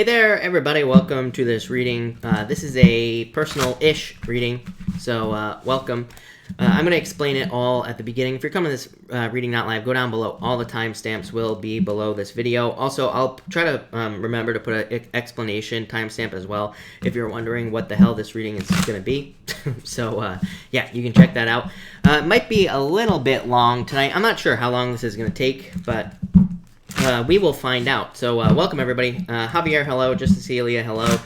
Hey there, everybody. Welcome to this reading. This is a personal-ish reading, so welcome. I'm going to explain it all at the beginning. If you're coming to this reading not live, go down below. All the timestamps will be below this video. Also, I'll try to remember to put an explanation timestamp as well if you're wondering what the hell this reading is going to be. So, yeah, you can check that out. It might be a little bit long tonight. I'm not sure how long this is going to take, but we will find out. So welcome, everybody. Javier, hello. Just Cecilia, hello.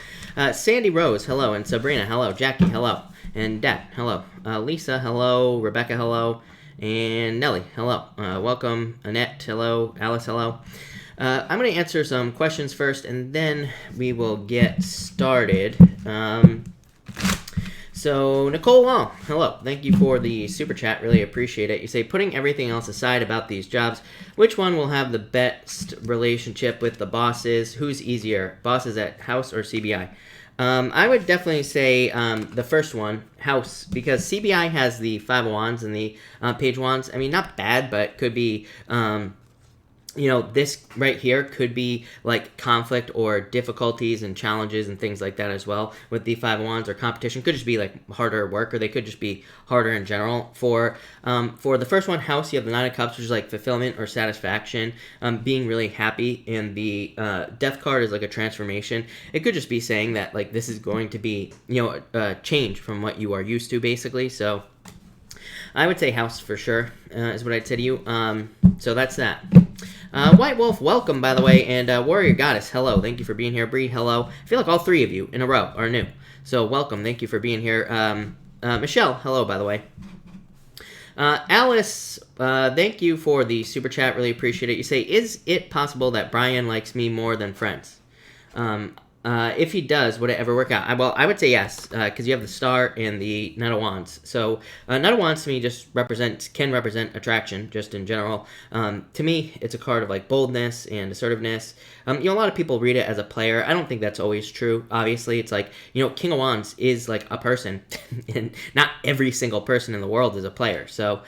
Sandy Rose, hello. And Sabrina, hello. Jackie, hello. And Dad, hello. Lisa, hello. Rebecca, hello. And Nellie, hello. Welcome. Annette, hello. Alice, hello. I'm going to answer some questions first, and then we will get started. So, Nicole Long, hello. Thank you for the super chat. Really appreciate it. You say, putting everything else aside about these jobs, which one will have the best relationship with the bosses? Who's easier, bosses at House or CBI? I would definitely say the first one, House, because CBI has the 5 of Wands and the Page of Wands. I mean, not bad, but could be... you know, this right here could be like conflict or difficulties and challenges and things like that as well with the 5 of Wands, or competition. Could just be like harder work, or they could just be harder in general. For the first one, House, you have the 9 of Cups, which is like fulfillment or satisfaction, being really happy, and the Death card is like a transformation. It could just be saying that like this is going to be, you know, a change from what you are used to, basically. So I would say House for sure is what I'd say to you. So that's that. White Wolf, welcome, by the way, and Warrior Goddess, hello. Thank you for being here. Bree, hello. I feel like all 3 of you in a row are new, so welcome. Thank you for being here. Michelle, hello, by the way. Alice, thank you for the super chat. Really appreciate it. You say, is it possible that Brian likes me more than friends? If he does, would it ever work out? Well, I would say yes, because you have the Star and the Knight of Wands. So, Knight of Wands to me just can represent attraction, just in general. To me, it's a card of like boldness and assertiveness. You know, a lot of people read it as a player. I don't think that's always true. Obviously, it's like, you know, King of Wands is like a person, and not every single person in the world is a player. So,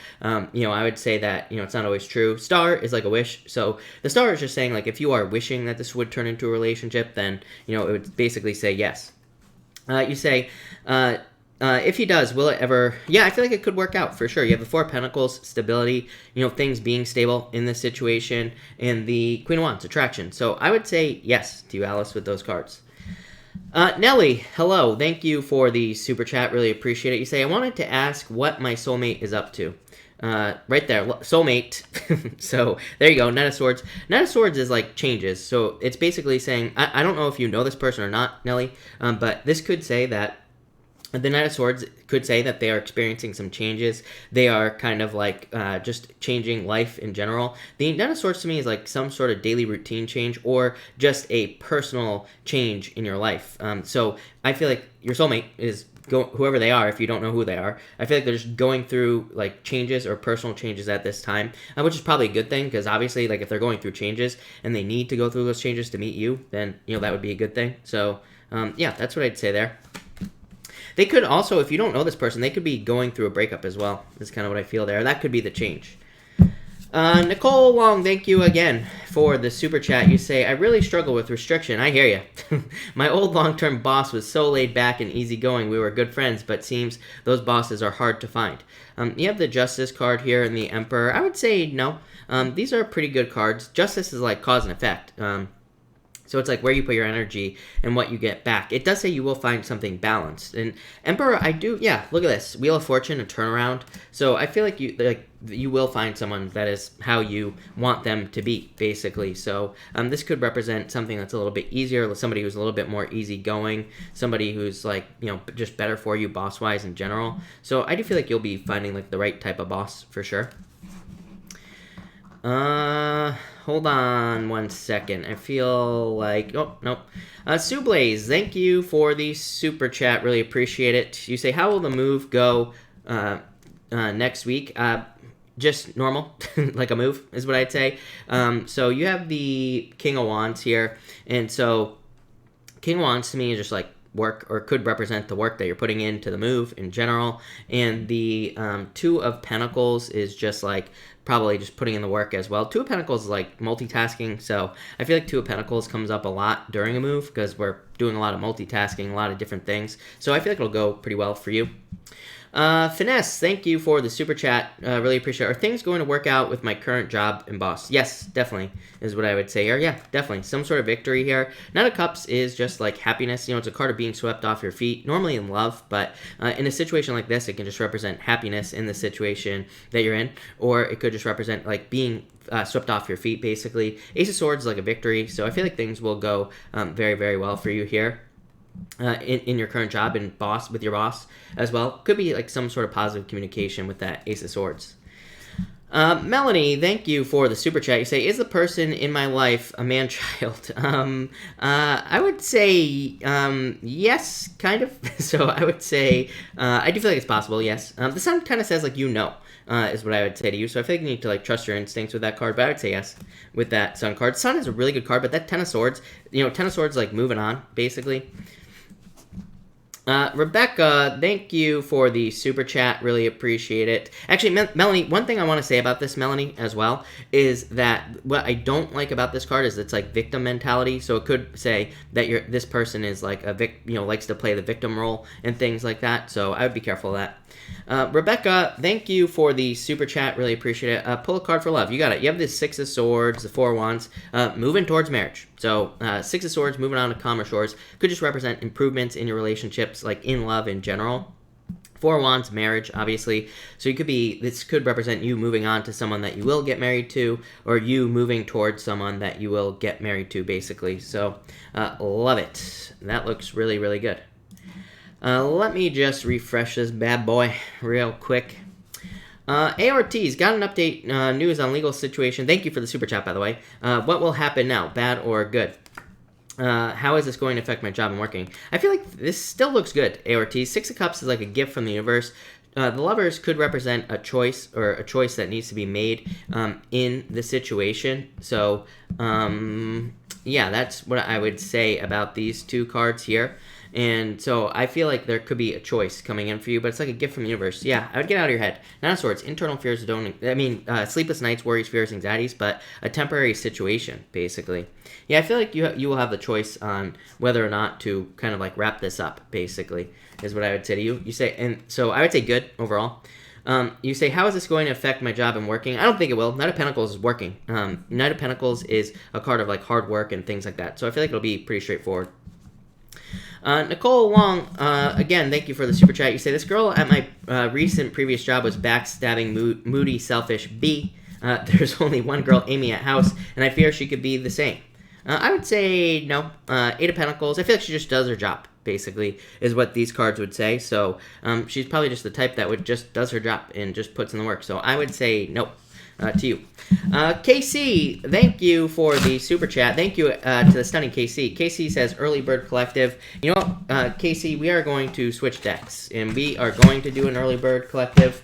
you know, I would say that, you know, it's not always true. Star is like a wish. So the Star is just saying, like, if you are wishing that this would turn into a relationship, then, you know, it would basically say yes. You say, if he does, will it ever... Yeah, I feel like it could work out, for sure. You have the 4 of Pentacles, stability, you know, things being stable in this situation, and the Queen of Wands, attraction. So I would say yes to you, Alice, with those cards. Nellie, hello. Thank you for the super chat. Really appreciate it. You say, I wanted to ask what my soulmate is up to. Right there, soulmate. So there you go. Knight of Swords. Knight of Swords is like changes. So it's basically saying, I don't know if you know this person or not, Nelly, but this could say that the Knight of Swords could say that they are experiencing some changes. They are kind of like just changing life in general. The Knight of Swords to me is like some sort of daily routine change, or just a personal change in your life. So I feel like your soulmate is whoever they are. If you don't know who they are, I feel like they're just going through like changes or personal changes at this time, which is probably a good thing, because obviously, like, if they're going through changes and they need to go through those changes to meet you, then, you know, that would be a good thing. So yeah, that's what I'd say there. They could also, if you don't know this person, they could be going through a breakup as well. That's kind of what I feel there. That could be the change. Nicole Long, thank you again for the super chat. You say, I really struggle with restriction. I hear you. My old long-term boss was so laid back and easygoing. We were good friends, but seems those bosses are hard to find. You have the Justice card here and the Emperor. I would say no. These are pretty good cards. Justice is like cause and effect. So it's like where you put your energy and what you get back. It does say you will find something balanced. And Emperor, yeah, look at this. Wheel of Fortune, a turnaround. So I feel like you will find someone that is how you want them to be, basically. So this could represent something that's a little bit easier, somebody who's a little bit more easygoing, somebody who's like, you know, just better for you boss-wise in general. So I do feel like you'll be finding like the right type of boss for sure. Hold on one second. I feel like... Oh, nope. Sue Blaze, thank you for the super chat. Really appreciate it. You say, how will the move go next week? Just normal, like a move, is what I'd say. So you have the King of Wands here. And so King of Wands to me is just like work, or could represent the work that you're putting into the move in general. And the Two of Pentacles is just like probably just putting in the work as well. Two of Pentacles is like multitasking, so I feel like Two of Pentacles comes up a lot during a move because we're doing a lot of multitasking, a lot of different things. So I feel like it'll go pretty well for you. Finesse, thank you for the super chat. Really appreciate it. Are things going to work out with my current job and boss? Yes, definitely is what I would say here. Yeah, definitely. Some sort of victory here. Knight of Cups is just like happiness. You know, it's a card of being swept off your feet, normally in love, but in a situation like this, it can just represent happiness in the situation that you're in, or it could just represent like being swept off your feet, basically. Ace of Swords is like a victory, so I feel like things will go very, very well for you here. In your current job and with your boss as well. Could be like some sort of positive communication with that Ace of Swords. Melanie, thank you for the super chat. You say, is the person in my life a man-child? I would say yes, kind of. So I would say I do feel like it's possible, yes. The sun kind of says like is what I would say to you. So I feel like you need to like trust your instincts with that card, but I would say yes with that Sun card. Sun is a really good card, but that Ten of Swords, Ten of Swords like moving on, basically. Rebecca, thank you for the super chat. Really appreciate it. Actually, Melanie, one thing I want to say about this, Melanie, as well, is that what I don't like about this card is it's like victim mentality. So it could say that this person is like likes to play the victim role and things like that. So I would be careful of that. Rebecca, thank you for the super chat. Really appreciate it. Pull a card for love. You got it. You have the Six of Swords, the Four of Wands, moving towards marriage. So Six of Swords, moving on to calmer shores, could just represent improvements in your relationships, like in love in general. Four of Wands, marriage, obviously. So this could represent you moving on to someone that you will get married to, or you moving towards someone that you will get married to, basically. So love it. That looks really, really good. Let me just refresh this bad boy real quick. ART's got an update news on legal situation. Thank you for the super chat, by the way. What will happen now, bad or good? How is this going to affect my job and working? I feel like this still looks good, ART. Six of Cups is like a gift from the universe. The Lovers could represent a choice, or a choice that needs to be made in the situation. So, yeah, that's what I would say about these two cards here. And so I feel like there could be a choice coming in for you, but it's like a gift from the universe. Yeah, I would get out of your head. Nine of Swords, internal fears sleepless nights, worries, fears, anxieties, but a temporary situation, basically. Yeah, I feel like you will have the choice on whether or not to kind of like wrap this up, basically, is what I would say to you. You say, and so I would say good overall. You say, how is this going to affect my job and working? I don't think it will. Knight of Pentacles is working. Knight of Pentacles is a card of like hard work and things like that. So I feel like it'll be pretty straightforward. Nicole Wong, again, thank you for the super chat. You say, this girl at my recent previous job was backstabbing, moody, selfish B. There's only one girl, Amy, at house, and I fear she could be the same. I would say no. Eight of Pentacles, I feel like she just does her job, basically, is what these cards would say. So she's probably just the type that just does her job and just puts in the work. So I would say no. To you. KC, thank you for the super chat. Thank you to the stunning KC. KC says, Early Bird Collective. You know what, KC, we are going to switch decks, and we are going to do an Early Bird Collective.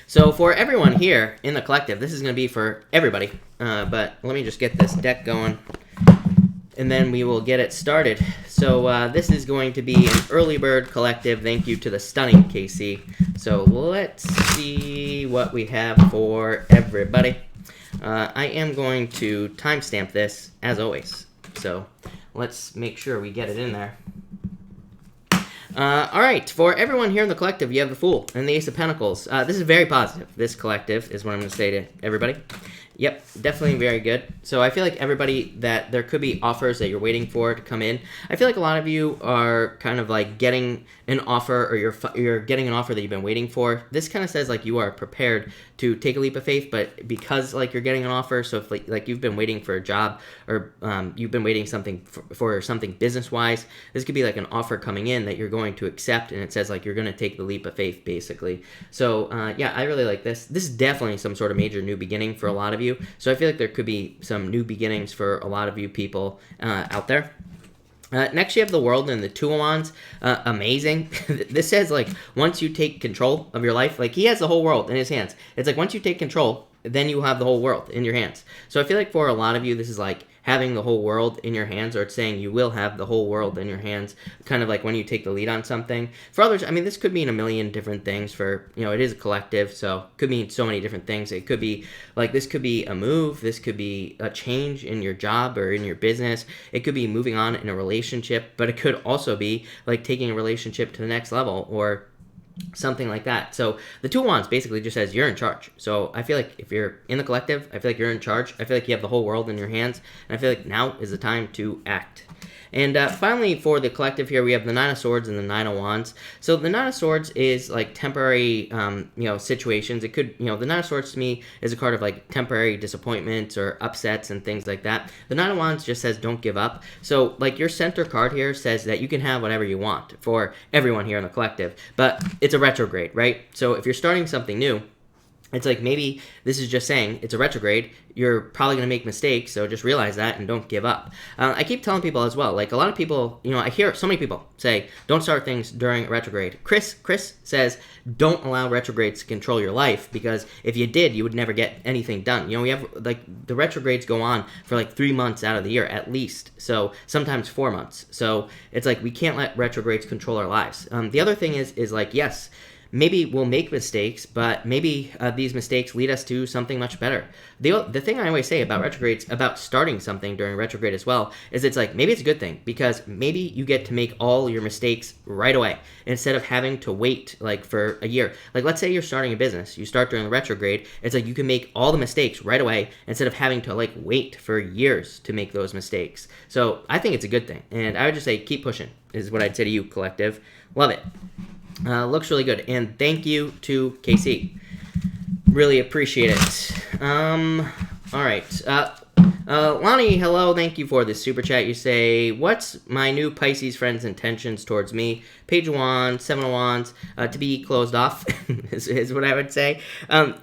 So for everyone here in the collective, this is going to be for everybody. But let me just get this deck going, and then we will get it started. So this is going to be an Early Bird Collective. Thank you to the stunning KC. So let's see what we have for everybody. I am going to timestamp this, as always. So let's make sure we get it in there. All right, for everyone here in the collective, you have the Fool and the Ace of Pentacles. This is very positive. This collective is what I'm going to say to everybody. Yep, definitely very good. So I feel like everybody, that there could be offers that you're waiting for to come in. I feel like a lot of you are kind of like getting an offer, or you're getting an offer that you've been waiting for. This kind of says like you are prepared to take a leap of faith, but because like you're getting an offer, so if like you've been waiting for a job, or you've been waiting something for something business-wise, this could be like an offer coming in that you're going to accept, and it says like you're going to take the leap of faith, basically. So yeah, I really like this. This is definitely some sort of major new beginning for a lot of you. So I feel like there could be some new beginnings for a lot of you people out there. Next, you have the World and the Two of Wands. Amazing. This says, like, once you take control of your life, like, he has the whole world in his hands. It's like, once you take control, then you have the whole world in your hands. So I feel like for a lot of you, this is like, having the whole world in your hands, or it's saying you will have the whole world in your hands, kind of like when you take the lead on something. For others, I mean, this could mean a million different things. For, you know, it is a collective, so it could mean so many different things. It could be like, this could be a move, this could be a change in your job or in your business, it could be moving on in a relationship, but it could also be like taking a relationship to the next level or something like that. So the Two of Wands basically just says you're in charge. So I feel like if you're in the collective, I feel like you're in charge. I feel like you have the whole world in your hands, and I feel like now is the time to act. And finally, for the collective here, we have the Nine of Swords and the Nine of Wands. So the Nine of Swords is like temporary, situations. It could, the Nine of Swords to me is a card of like temporary disappointments or upsets and things like that. The Nine of Wands just says don't give up. So like your center card here says that you can have whatever you want for everyone here in the collective, but it's a retrograde, right? So if you're starting something new, it's like maybe this is just saying it's a retrograde. You're probably going to make mistakes, so just realize that and don't give up. I keep telling people as well, like a lot of people, I hear so many people say, don't start things during a retrograde. Chris says, don't allow retrogrades to control your life, because if you did, you would never get anything done. We have like the retrogrades go on for like 3 months out of the year at least, so sometimes 4 months. So it's like we can't let retrogrades control our lives. The other thing is like, yes, maybe we'll make mistakes, but maybe these mistakes lead us to something much better. The thing I always say about retrogrades, about starting something during retrograde as well, is it's like maybe it's a good thing, because maybe you get to make all your mistakes right away instead of having to wait like for a year. Like let's say you're starting a business, you start during the retrograde, it's like you can make all the mistakes right away instead of having to like wait for years to make those mistakes. So I think it's a good thing, and I would just say keep pushing is what I'd say to you, collective. Love it. Looks really good, and thank you to KC. Really appreciate it. All right. Lonnie, hello. Thank you for the super chat. You say, what's my new Pisces friend's intentions towards me? Page of Wands, Seven of Wands, to be closed off is what I would say.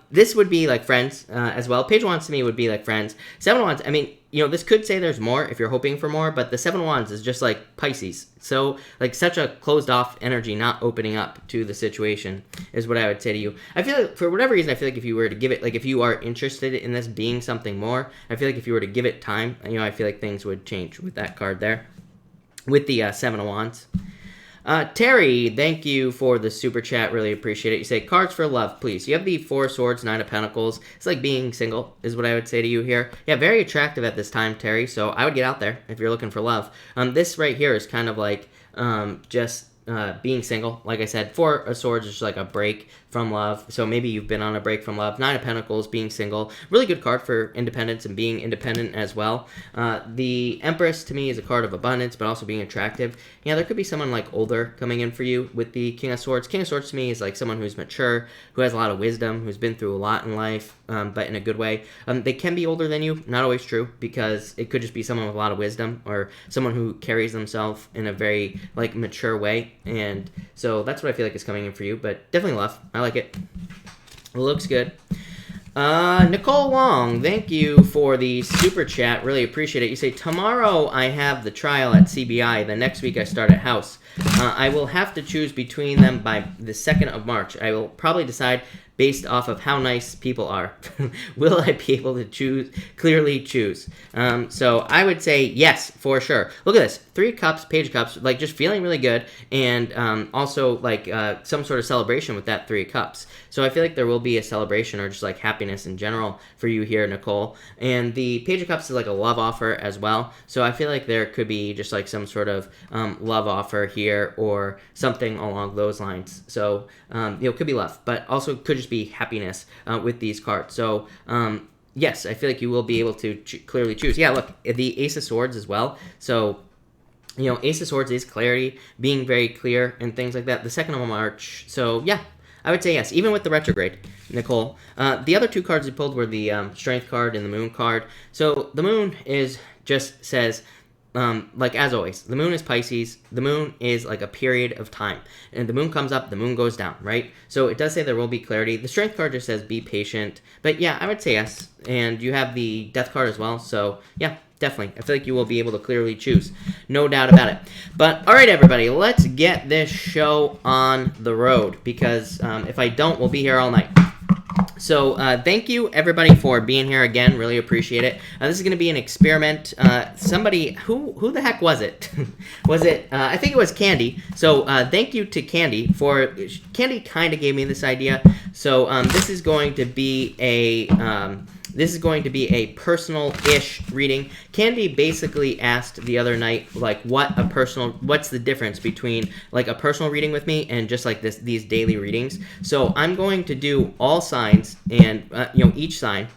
This would be like friends as well. Page of Wands to me would be like friends. Seven of Wands, I mean, this could say there's more if you're hoping for more, but the Seven of Wands is just like Pisces. So, like, such a closed-off energy, not opening up to the situation is what I would say to you. I feel like, for whatever reason, I feel like if you were to give it, like, if you are interested in this being something more, I feel like if you were to give it time, I feel like things would change with that card there, with the Seven of Wands. Terry, thank you for the super chat. Really appreciate it. You say, cards for love, please. You have the Four of Swords, Nine of Pentacles. It's like being single is what I would say to you here. Yeah, very attractive at this time, Terry. So I would get out there if you're looking for love. This right here is kind of like just being single. Like I said, Four of Swords is just like a break from love. So maybe you've been on a break from love. Nine of Pentacles, being single. Really good card for independence and being independent as well. The Empress to me is a card of abundance, but also being attractive. Yeah, there could be someone like older coming in for you with the King of Swords. King of Swords to me is like someone who's mature, who has a lot of wisdom, who's been through a lot in life, but in a good way. They can be older than you. Not always true, because it could just be someone with a lot of wisdom or someone who carries themselves in a very like mature way. And so that's what I feel like is coming in for you, but definitely love. I like it. It looks good. Nicole Wong, thank you for the super chat. Really appreciate it. You say, tomorrow I have the trial at CBI. The next week I start at House. I will have to choose between them by the 2nd of March. I will probably decide based off of how nice people are. Will I be able to clearly choose? So I would say yes, for sure. Look at this. 3 cups, Page of Cups, like just feeling really good, and also like some sort of celebration with that 3 cups. So I feel like there will be a celebration or just like happiness in general for you here, Nicole. And the Page of Cups is like a love offer as well. So I feel like there could be just like some sort of love offer here or something along those lines. So, it could be love, but also could just be happiness with these cards. So, yes, I feel like you will be able to clearly choose. Yeah, look, the Ace of Swords as well. So, Ace of Swords is clarity, being very clear and things like that. The 2nd of March. So, yeah, I would say yes, even with the retrograde, Nicole. The other 2 cards we pulled were the Strength card and the Moon card. So, the Moon just says, like as always, the Moon is Pisces. The Moon is like a period of time, and the Moon comes up, the Moon goes down, right? So it does say there will be clarity. The Strength card just says be patient, but yeah, I would say yes. And you have the Death card as well, so yeah, definitely. I feel like you will be able to clearly choose, no doubt about it. But all right, everybody, let's get this show on the road, because if I don't, we'll be here all night. So thank you everybody for being here again. Really appreciate it. This is going to be an experiment. Somebody who the heck was it? Was it? I think it was Candy. So thank you to Candy for Candy kind of gave me this idea. So this is going to be a personal-ish reading. Candy basically asked the other night, like, what's the difference between like a personal reading with me and just like these daily readings. So I'm going to do all signs and each sign,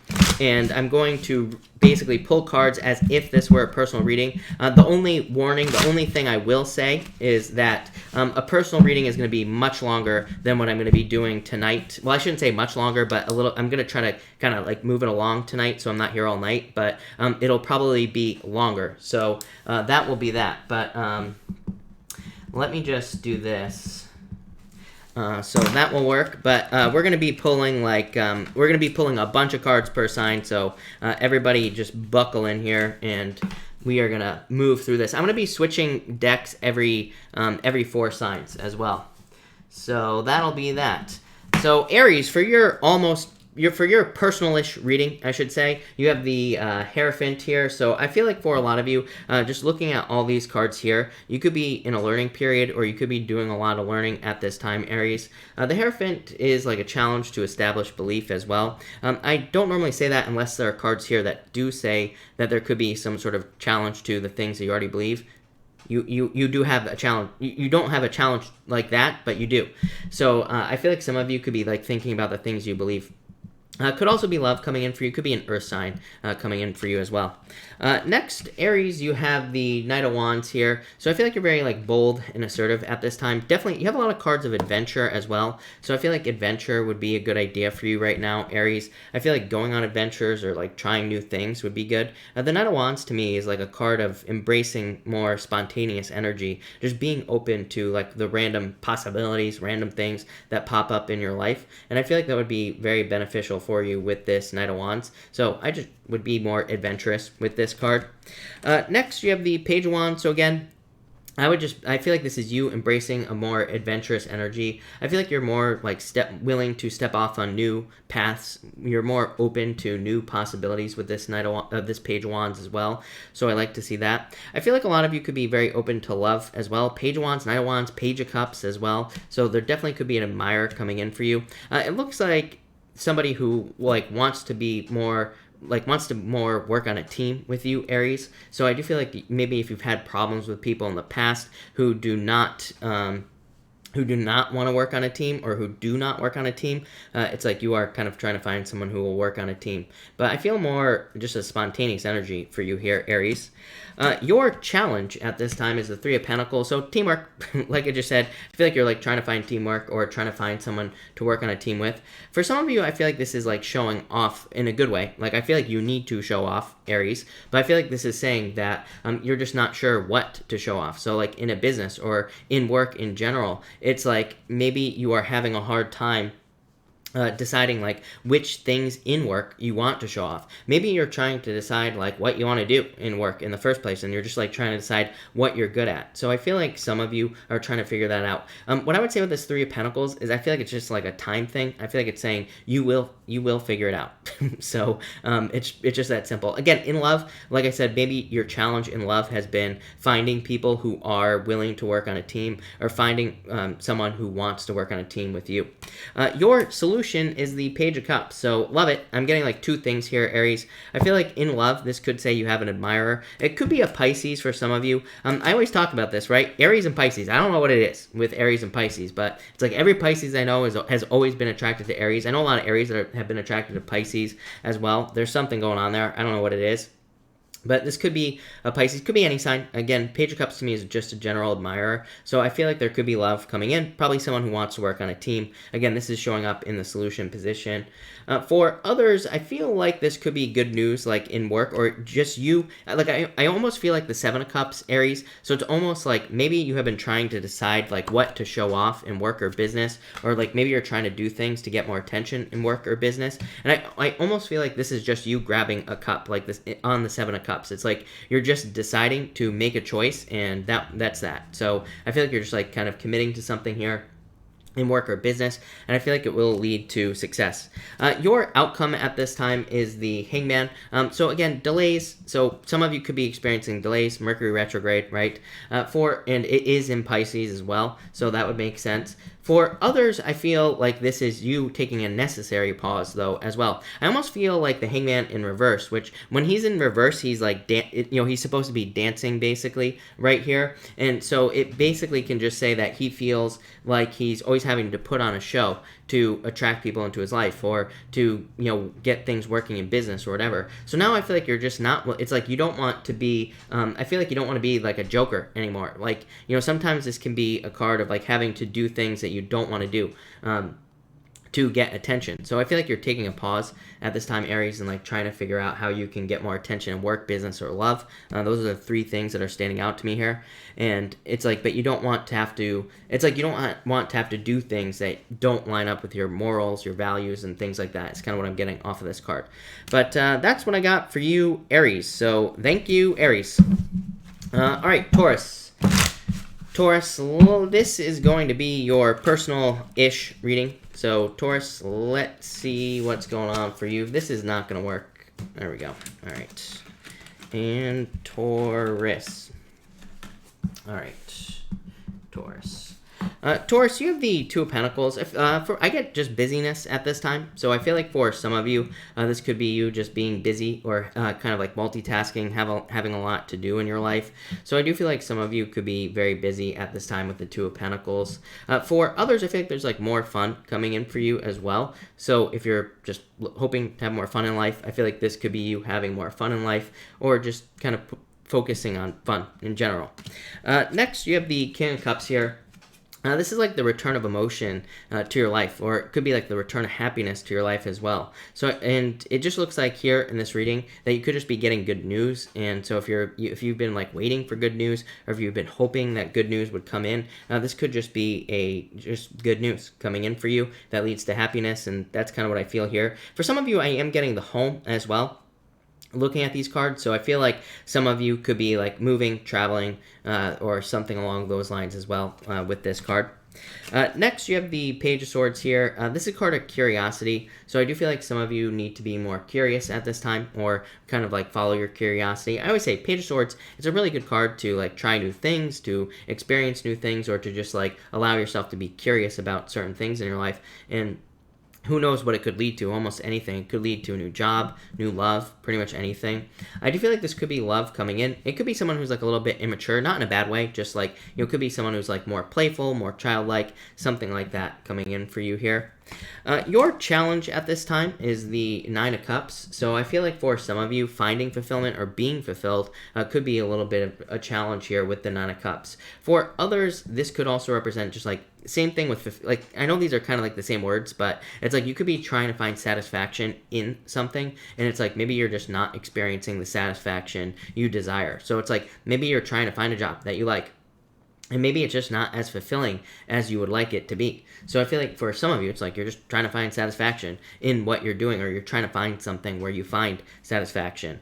and I'm going to basically pull cards as if this were a personal reading. The only warning, the only thing I will say is that a personal reading is going to be much longer than what I'm going to be doing tonight. Well, I shouldn't say much longer, but a little. I'm going to try to kind of like move it along tonight, so I'm not here all night. But it'll probably be longer, so that will be that. But let me just do this. So that will work, but we're going to be pulling a bunch of cards per sign, so everybody just buckle in here, and we are going to move through this. I'm going to be switching decks every 4 signs as well. So that'll be that. So Aries, for your personal-ish reading, I should say, you have the Hierophant here. So I feel like for a lot of you, just looking at all these cards here, you could be in a learning period, or you could be doing a lot of learning at this time, Aries. The Hierophant is like a challenge to establish belief as well. I don't normally say that unless there are cards here that do say that there could be some sort of challenge to the things that you already believe. You do have a challenge. You don't have a challenge like that, but you do. So I feel like some of you could be like thinking about the things you believe. Could also be love coming in for you. Could be an earth sign coming in for you as well. Next, Aries, you have the Knight of Wands here. So I feel like you're very like bold and assertive at this time. Definitely, you have a lot of cards of adventure as well. So I feel like adventure would be a good idea for you right now, Aries. I feel like going on adventures or like trying new things would be good. The Knight of Wands to me is like a card of embracing more spontaneous energy. Just being open to like the random possibilities, random things that pop up in your life. And I feel like that would be very beneficial for you with this Knight of Wands. So I just would be more adventurous with this card. Next, you have the Page of Wands. So again, I feel like this is you embracing a more adventurous energy. I feel like you're more like willing to step off on new paths. You're more open to new possibilities with this this Page of Wands as well. So I like to see that. I feel like a lot of you could be very open to love as well. Page of Wands, Knight of Wands, Page of Cups as well. So there definitely could be an admirer coming in for you. It looks like somebody who like wants to more work on a team with you, Aries. So I do feel like maybe if you've had problems with people in the past who do not want to work on a team, or who do not work on a team, it's like you are kind of trying to find someone who will work on a team. But I feel more just a spontaneous energy for you here, Aries. Your challenge at this time is the Three of Pentacles. So teamwork, like I just said, I feel like you're like trying to find teamwork or trying to find someone to work on a team with. For some of you, I feel like this is like showing off in a good way. Like I feel like you need to show off, Aries, but I feel like this is saying that you're just not sure what to show off. So like in a business or in work in general, it's like maybe you are having a hard time deciding like which things in work you want to show off. Maybe you're trying to decide like what you want to do in work in the first place, and you're just like trying to decide what you're good at. So I feel like some of you are trying to figure that out. What I would say with this Three of Pentacles is I feel like it's just like a time thing. I feel like it's saying you will figure it out. So it's just that simple. Again, in love, like I said, maybe your challenge in love has been finding people who are willing to work on a team, or finding someone who wants to work on a team with you. Your solution is the Page of Cups. So love it. I'm getting like 2 things here, Aries. I feel like in love, this could say you have an admirer. It could be a Pisces for some of you. I always talk about this, right? Aries and Pisces. I don't know what it is with Aries and Pisces, but it's like every Pisces I know has always been attracted to Aries. I know a lot of Aries that have been attracted to Pisces as well. There's something going on there. I don't know what it is. But this could be a Pisces, could be any sign. Again, Page of Cups to me is just a general admirer. So I feel like there could be love coming in. Probably someone who wants to work on a team. Again, this is showing up in the solution position. For others, I feel like this could be good news, like in work, or just you. Like I almost feel like the Seven of Cups, Aries. So it's almost like maybe you have been trying to decide like what to show off in work or business, or like maybe you're trying to do things to get more attention in work or business. And I almost feel like this is just you grabbing a cup like this on the Seven of Cups. It's like you're just deciding to make a choice, and that's that. So I feel like you're just like kind of committing to something here. in work or business, and I feel like it will lead to success. Your outcome at this time is the Hangman. So again, delays. So some of you could be experiencing delays, Mercury retrograde, right? And it is in Pisces as well, so that would make sense. For others, I feel like this is you taking a necessary pause, though, as well. I almost feel like the Hangman in reverse, which when he's in reverse, he's like, he's supposed to be dancing, basically, right here. And so it basically can just say that he feels like he's always having to put on a show to attract people into his life, or to, get things working in business or whatever. So now I feel like you're just not, it's like you don't want to be, I feel like you don't want to be like a joker anymore. Like, sometimes this can be a card of like having to do things that you don't want to do to get attention. So I feel like you're taking a pause at this time, Aries, and like trying to figure out how you can get more attention in work, business, or love. Those are the three things that are standing out to me here. And it's like, but you don't want to have to, it's like you don't want to have to do things that don't line up with your morals, your values, and things like that. It's kind of what I'm getting off of this card. But that's what I got for you, Aries. So thank you, Aries. All right, Taurus. Taurus, this is going to be your personal-ish reading. So, Taurus, let's see what's going on for you. This is not going to work. There we go. All right. And Taurus. All right. Taurus. Taurus, you have the Two of Pentacles. I get just busyness at this time. So I feel like for some of you, this could be you just being busy, or kind of like multitasking, having a lot to do in your life. So I do feel like some of you could be very busy at this time with the Two of Pentacles. For others, I feel like there's like more fun coming in for you as well. So if you're just hoping to have more fun in life, I feel like this could be you having more fun in life, or just kind of focusing on fun in general. Next, you have the King of Cups here. This is like the return of emotion to your life, or it could be like the return of happiness to your life as well. So, and it just looks like here in this reading that you could just be getting good news. And so if you've been like waiting for good news, or if you've been hoping that good news would come in, this could just be just good news coming in for you that leads to happiness. And that's kind of what I feel here. For some of you, I am getting the home as well, looking at these cards. So I feel like some of you could be like moving, traveling, or something along those lines as well with this card. Next, you have the Page of Swords here. This is a card of curiosity. So I do feel like some of you need to be more curious at this time, or kind of like follow your curiosity. I always say Page of Swords is a really good card to like try new things, to experience new things, or to just like allow yourself to be curious about certain things in your life. And who knows what it could lead to? Almost anything. It could lead to a new job, new love, pretty much anything. I do feel like this could be love coming in. It could be someone who's like a little bit immature, not in a bad way, just like, it could be someone who's like more playful, more childlike, something like that coming in for you here. Your challenge at this time is the Nine of Cups. So I feel like for some of you, finding fulfillment or being fulfilled could be a little bit of a challenge here with the Nine of Cups. For others, this could also represent just like same thing with, like, I know these are kind of like the same words, but it's like you could be trying to find satisfaction in something, and it's like maybe you're just not experiencing the satisfaction you desire. So it's like maybe you're trying to find a job that you like, and maybe it's just not as fulfilling as you would like it to be. So I feel like for some of you, it's like you're just trying to find satisfaction in what you're doing, or you're trying to find something where you find satisfaction.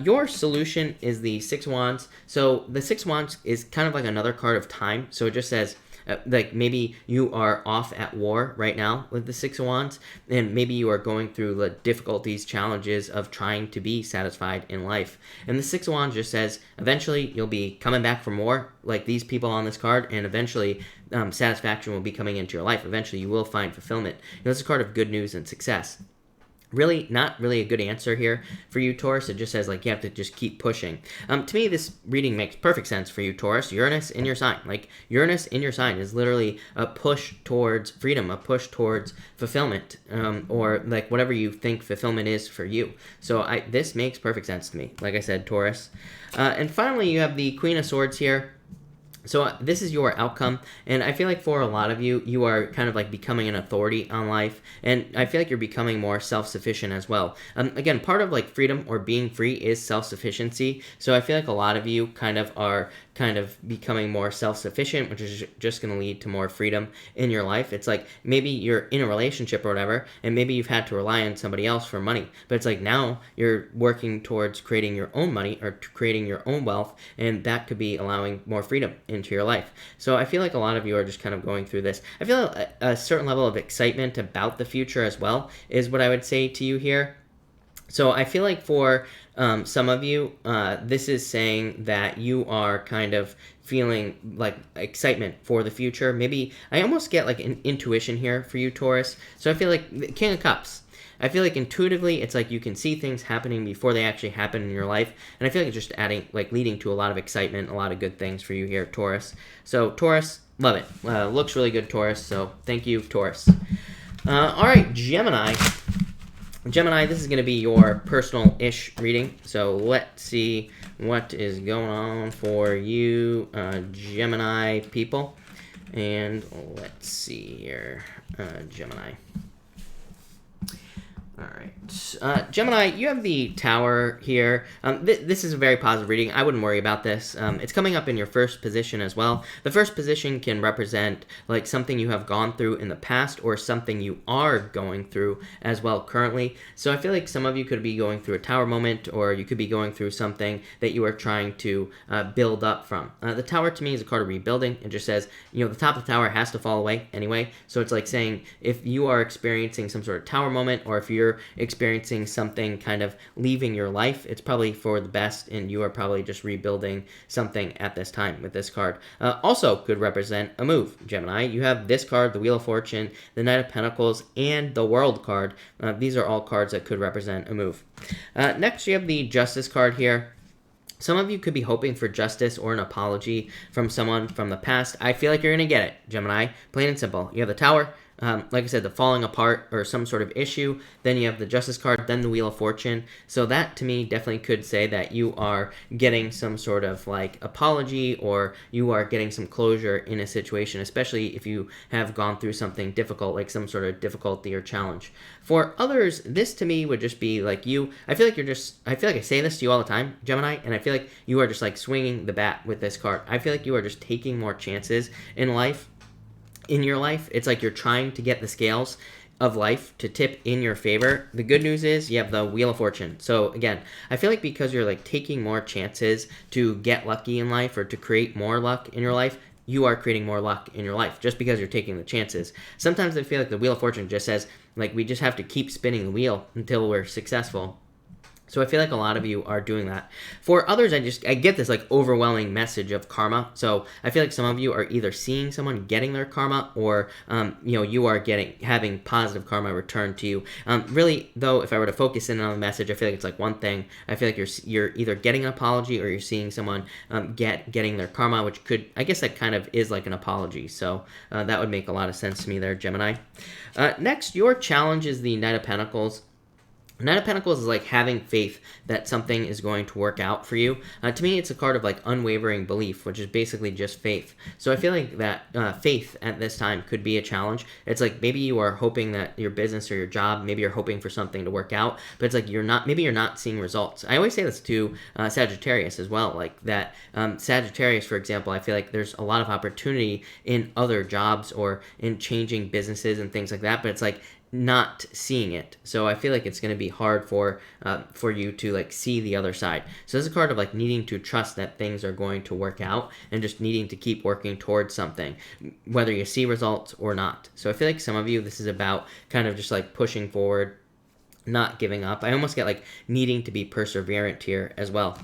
Your solution is the Six of Wands. So the Six of Wands is kind of like another card of time. So it just says, like maybe you are off at war right now with the Six of Wands, and maybe you are going through the difficulties, challenges of trying to be satisfied in life. And the Six of Wands just says eventually you'll be coming back from war, like these people on this card, and eventually satisfaction will be coming into your life. Eventually you will find fulfillment. This is a card of good news and success. Really, not really a good answer here for you, Taurus. It just says, like, you have to just keep pushing. To me, this reading makes perfect sense for you, Taurus. Uranus in your sign. Like, Uranus in your sign is literally a push towards freedom, a push towards fulfillment, or, like, whatever you think fulfillment is for you. So, this makes perfect sense to me, like I said, Taurus. And finally, you have the Queen of Swords here. So this is your outcome, and I feel like for a lot of you, you are kind of like becoming an authority on life, and I feel like you're becoming more self-sufficient as well. Again, part of like freedom or being free is self-sufficiency, so I feel like a lot of you kind of are kind of becoming more self-sufficient, which is just going to lead to more freedom in your life. It's like maybe you're in a relationship or whatever, and maybe you've had to rely on somebody else for money, but it's like now you're working towards creating your own money or creating your own wealth, and that could be allowing more freedom into your life. So I feel like a lot of you are just kind of going through this. I feel a certain level of excitement about the future as well is what I would say to you here. So I feel like for some of you, this is saying that you are kind of feeling like excitement for the future. Maybe I almost get like an intuition here for you, Taurus. So I feel like King of Cups. I feel like intuitively, it's like you can see things happening before they actually happen in your life. And I feel like it's just leading to a lot of excitement, a lot of good things for you here, Taurus. So Taurus, love it. Looks really good, Taurus. So thank you, Taurus. All right, Gemini. Gemini, this is going to be your personal-ish reading, so let's see what is going on for you, Gemini people, and let's see here, Gemini. All right, Gemini, you have the Tower here. This is a very positive reading. I wouldn't worry about this. It's coming up in your first position as well. The first position can represent like something you have gone through in the past or something you are going through as well currently. So I feel like some of you could be going through a Tower moment, or you could be going through something that you are trying to build up from. The Tower to me is a card of rebuilding. It just says, you know, the top of the tower has to fall away anyway. So it's like saying if you are experiencing some sort of Tower moment, or if you're experiencing something kind of leaving your life, it's probably for the best, and you are probably just rebuilding something at this time with this card. Also could represent a move, Gemini. You have this card, the Wheel of Fortune, the Knight of Pentacles, and the World card. These are all cards that could represent a move. Next, you have the Justice card here. Some of you could be hoping for justice or an apology from someone from the past. I feel like you're going to get it, Gemini. Plain and simple. You have the Tower. Like I said, the falling apart or some sort of issue. Then you have the Justice card, then the Wheel of Fortune. So that, to me, definitely could say that you are getting some sort of, like, apology, or you are getting some closure in a situation, especially if you have gone through something difficult, like some sort of difficulty or challenge. For others, this, to me, would just be, like, you. I feel like I say this to you all the time, Gemini, and I feel like you are just, like, swinging the bat with this card. I feel like you are just taking more chances in life. In your life, it's like you're trying to get the scales of life to tip in your favor. The good news is you have the Wheel of Fortune. So again, I feel like because you're like taking more chances to get lucky in life, or to create more luck in your life, you are creating more luck in your life just because you're taking the chances. Sometimes I feel like the Wheel of Fortune just says, like, we just have to keep spinning the wheel until we're successful. So I feel like a lot of you are doing that. For others, I get this like overwhelming message of karma. So I feel like some of you are either seeing someone getting their karma, or you are having positive karma returned to you. Really, though, if I were to focus in on the message, I feel like it's like one thing. I feel like you're either getting an apology, or you're seeing someone getting their karma, which could, I guess, that kind of is like an apology. So that would make a lot of sense to me there, Gemini. Next, your challenge is the Knight of Pentacles. Knight of Pentacles is like having faith that something is going to work out for you. To me, it's a card of like unwavering belief, which is basically just faith. So I feel like that faith at this time could be a challenge. It's like maybe you are hoping that your business or your job, maybe you're hoping for something to work out, but it's like maybe you're not seeing results. I always say this to Sagittarius as well, like that Sagittarius, for example, I feel like there's a lot of opportunity in other jobs or in changing businesses and things like that, but it's like not seeing it. So I feel like it's going to be hard for you to like see the other side. So this is a card of like needing to trust that things are going to work out, and just needing to keep working towards something, whether you see results or not. So I feel like some of you, this is about kind of just like pushing forward, not giving up. I almost get like needing to be perseverant here as well.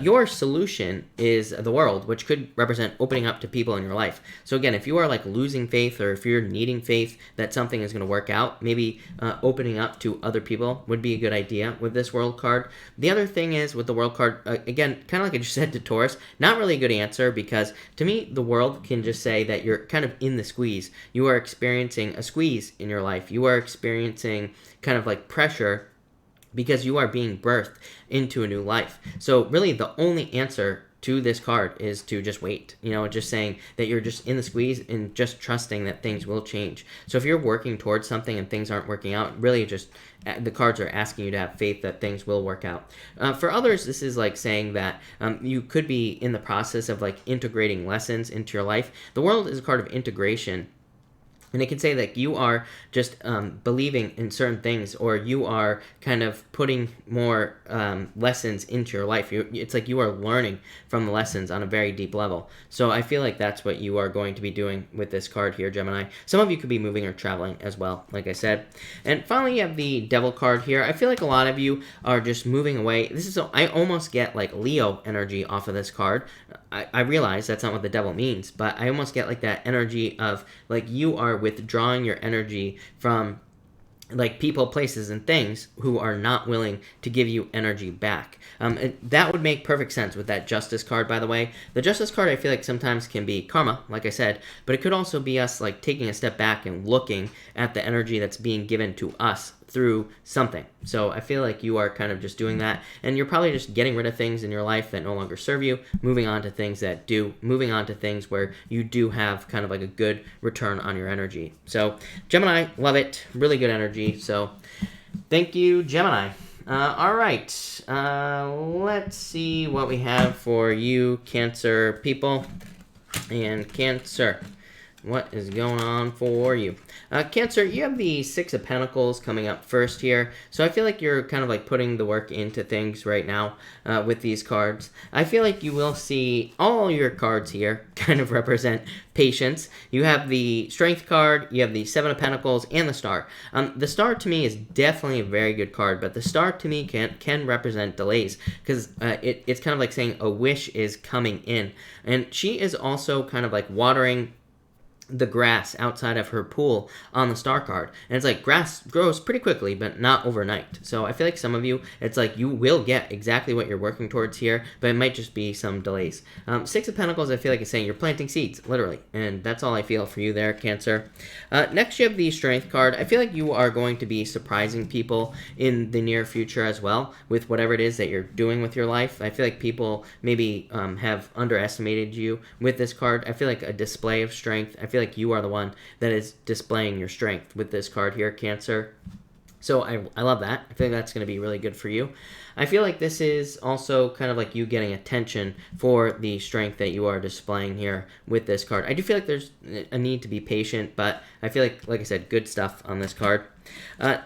Your solution is the World, which could represent opening up to people in your life. So again, if you are like losing faith, or if you're needing faith that something is going to work out, maybe opening up to other people would be a good idea with this World card. The other thing is with the World card, again, kind of like I just said to Taurus, not really a good answer, because to me, the World can just say that you're kind of in the squeeze. You are experiencing a squeeze in your life. You are experiencing kind of like pressure because you are being birthed into a new life. So really the only answer to this card is to just wait. You know, just saying that you're just in the squeeze and just trusting that things will change. So if you're working towards something and things aren't working out, really just the cards are asking you to have faith that things will work out. For others, this is like saying that you could be in the process of like integrating lessons into your life. The world is a card of integration. And it can say that you are just believing in certain things, or you are kind of putting more lessons into your life. It's like you are learning from the lessons on a very deep level. So I feel like that's what you are going to be doing with this card here, Gemini. Some of you could be moving or traveling as well, like I said. And finally, you have the Devil card here. I feel like a lot of you are just moving away. I almost get like Leo energy off of this card. I realize that's not what the Devil means, but I almost get like that energy of like you are withdrawing your energy from like people, places, and things who are not willing to give you energy back. That would make perfect sense with that Justice card, by the way. The Justice card, I feel like sometimes can be karma, like I said, but it could also be us like taking a step back and looking at the energy that's being given to us through something. So I feel like you are kind of just doing that, and you're probably just getting rid of things in your life that no longer serve you, moving on to things that do, moving on to things where you do have kind of like a good return on your energy. So Gemini, love it, really good energy. So thank you, Gemini. All right, let's see what we have for you, Cancer people. And Cancer, what is going on for you? Cancer, you have the Six of Pentacles coming up first here. So I feel like you're kind of like putting the work into things right now with these cards. I feel like you will see all your cards here kind of represent patience. You have the Strength card, you have the Seven of Pentacles, and the Star. The Star to me is definitely a very good card, but the Star to me can represent delays, because it's kind of like saying a wish is coming in. And she is also kind of like watering the grass outside of her pool on the Star card, and it's like grass grows pretty quickly but not overnight. So I feel like some of you, it's like you will get exactly what you're working towards here, but it might just be some delays. Six of Pentacles, I feel like it's saying you're planting seeds, literally, and that's all I feel for you there, Cancer. Next you have the Strength card. I feel like you are going to be surprising people in the near future as well with whatever it is that you're doing with your life. I feel like people maybe have underestimated you with this card. I feel like a display of strength. I feel like you are the one that is displaying your strength with this card here, Cancer. So I love that. I think that's going to be really good for you. I feel like this is also kind of like you getting attention for the strength that you are displaying here with this card. I do feel like there's a need to be patient, but I feel like I said, good stuff on this card.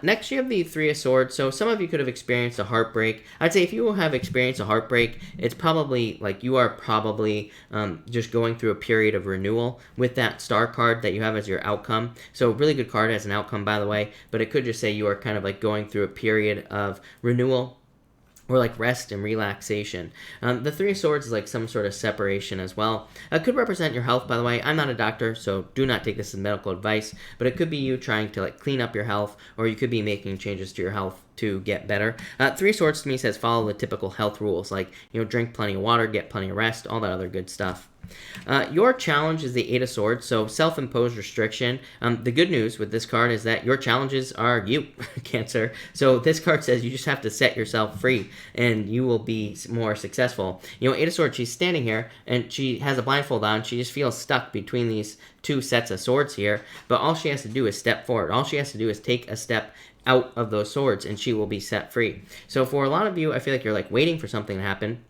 Next, you have the Three of Swords. So some of you could have experienced a heartbreak. I'd say if you have experienced a heartbreak, it's probably like you are probably just going through a period of renewal with that Star card that you have as your outcome. So really good card as an outcome, by the way, but it could just say you are kind of like going through a period of renewal, or like rest and relaxation. The Three of Swords is like some sort of separation as well. It could represent your health, by the way. I'm not a doctor, so do not take this as medical advice, but it could be you trying to like clean up your health, or you could be making changes to your health to get better. Three of Swords to me says follow the typical health rules, like, you know, drink plenty of water, get plenty of rest, all that other good stuff. Your challenge is the Eight of Swords, so self-imposed restriction. The good news with this card is that your challenges are you, Cancer. So this card says you just have to set yourself free, and you will be more successful. You know, Eight of Swords, she's standing here, and she has a blindfold on. She just feels stuck between these two sets of swords here, but all she has to do is step forward. All she has to do is take a step out of those swords, and she will be set free. So for a lot of you, I feel like you're like waiting for something to happen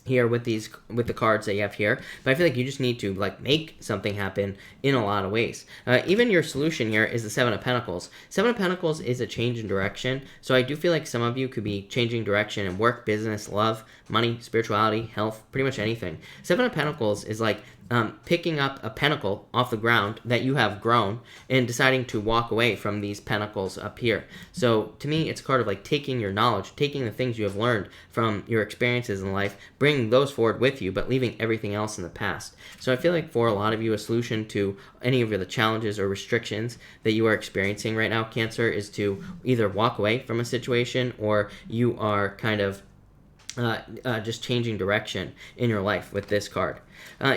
here with the cards that you have here, but I feel like you just need to like make something happen in a lot of ways. Even your solution here is the Seven of Pentacles. Seven of Pentacles is a change in direction, so I do feel like some of you could be changing direction in work, business, love, money, spirituality, health, pretty much anything. Seven of Pentacles is like picking up a pentacle off the ground that you have grown and deciding to walk away from these pentacles up here. So to me, it's a card of like taking your knowledge, taking the things you have learned from your experiences in life, bringing those forward with you, but leaving everything else in the past. So I feel like for a lot of you, a solution to any of the challenges or restrictions that you are experiencing right now, Cancer, is to either walk away from a situation, or you are kind of just changing direction in your life with this card.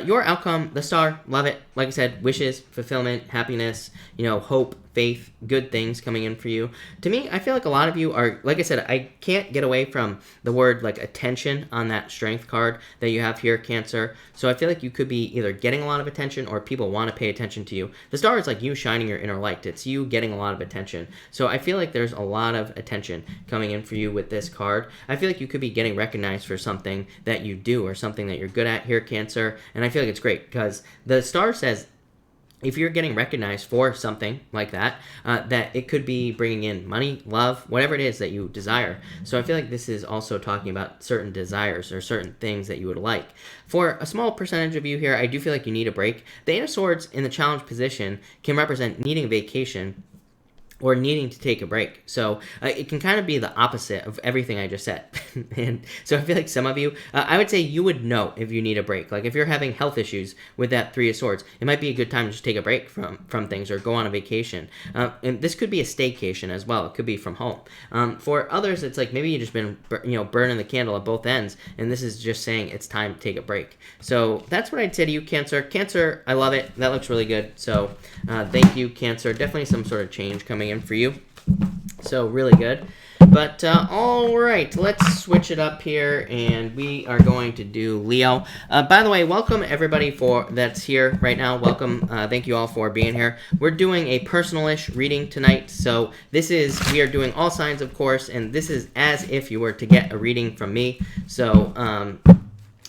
Your outcome, the star, love it. Like I said, wishes, fulfillment, happiness, hope, faith, good things coming in for you. To me, I feel like a lot of you are, like I said, I can't get away from the word like attention on that strength card that you have here, Cancer. So I feel like you could be either getting a lot of attention or people want to pay attention to you. The star is like you shining your inner light. It's you getting a lot of attention. So I feel like there's a lot of attention coming in for you with this card. I feel like you could be getting recognized for something that you do or something that you're good at here, Cancer. And I feel like it's great because the star says if you're getting recognized for something like that, that it could be bringing in money, love, whatever it is that you desire. So I feel like this is also talking about certain desires or certain things that you would like. For a small percentage of you here, I do feel like you need a break. The Eight of Swords in the challenge position can represent needing a vacation or needing to take a break. So it can kind of be the opposite of everything I just said. And so I feel like some of you, I would say you would know if you need a break. Like if you're having health issues with that Three of Swords, it might be a good time to just take a break from things or go on a vacation. And this could be a staycation as well. It could be from home. For others, it's like maybe you've just been burning the candle at both ends, and this is just saying it's time to take a break. So that's what I'd say to you, Cancer. Cancer, I love it. That looks really good. So thank you, Cancer. Definitely some sort of change coming in for you. So really good. But all right, let's switch it up here, and we are going to do Leo. By the way, welcome everybody that's here right now. Welcome. Thank you all for being here. We're doing a personal-ish reading tonight. So we are doing all signs, of course, and this is as if you were to get a reading from me. So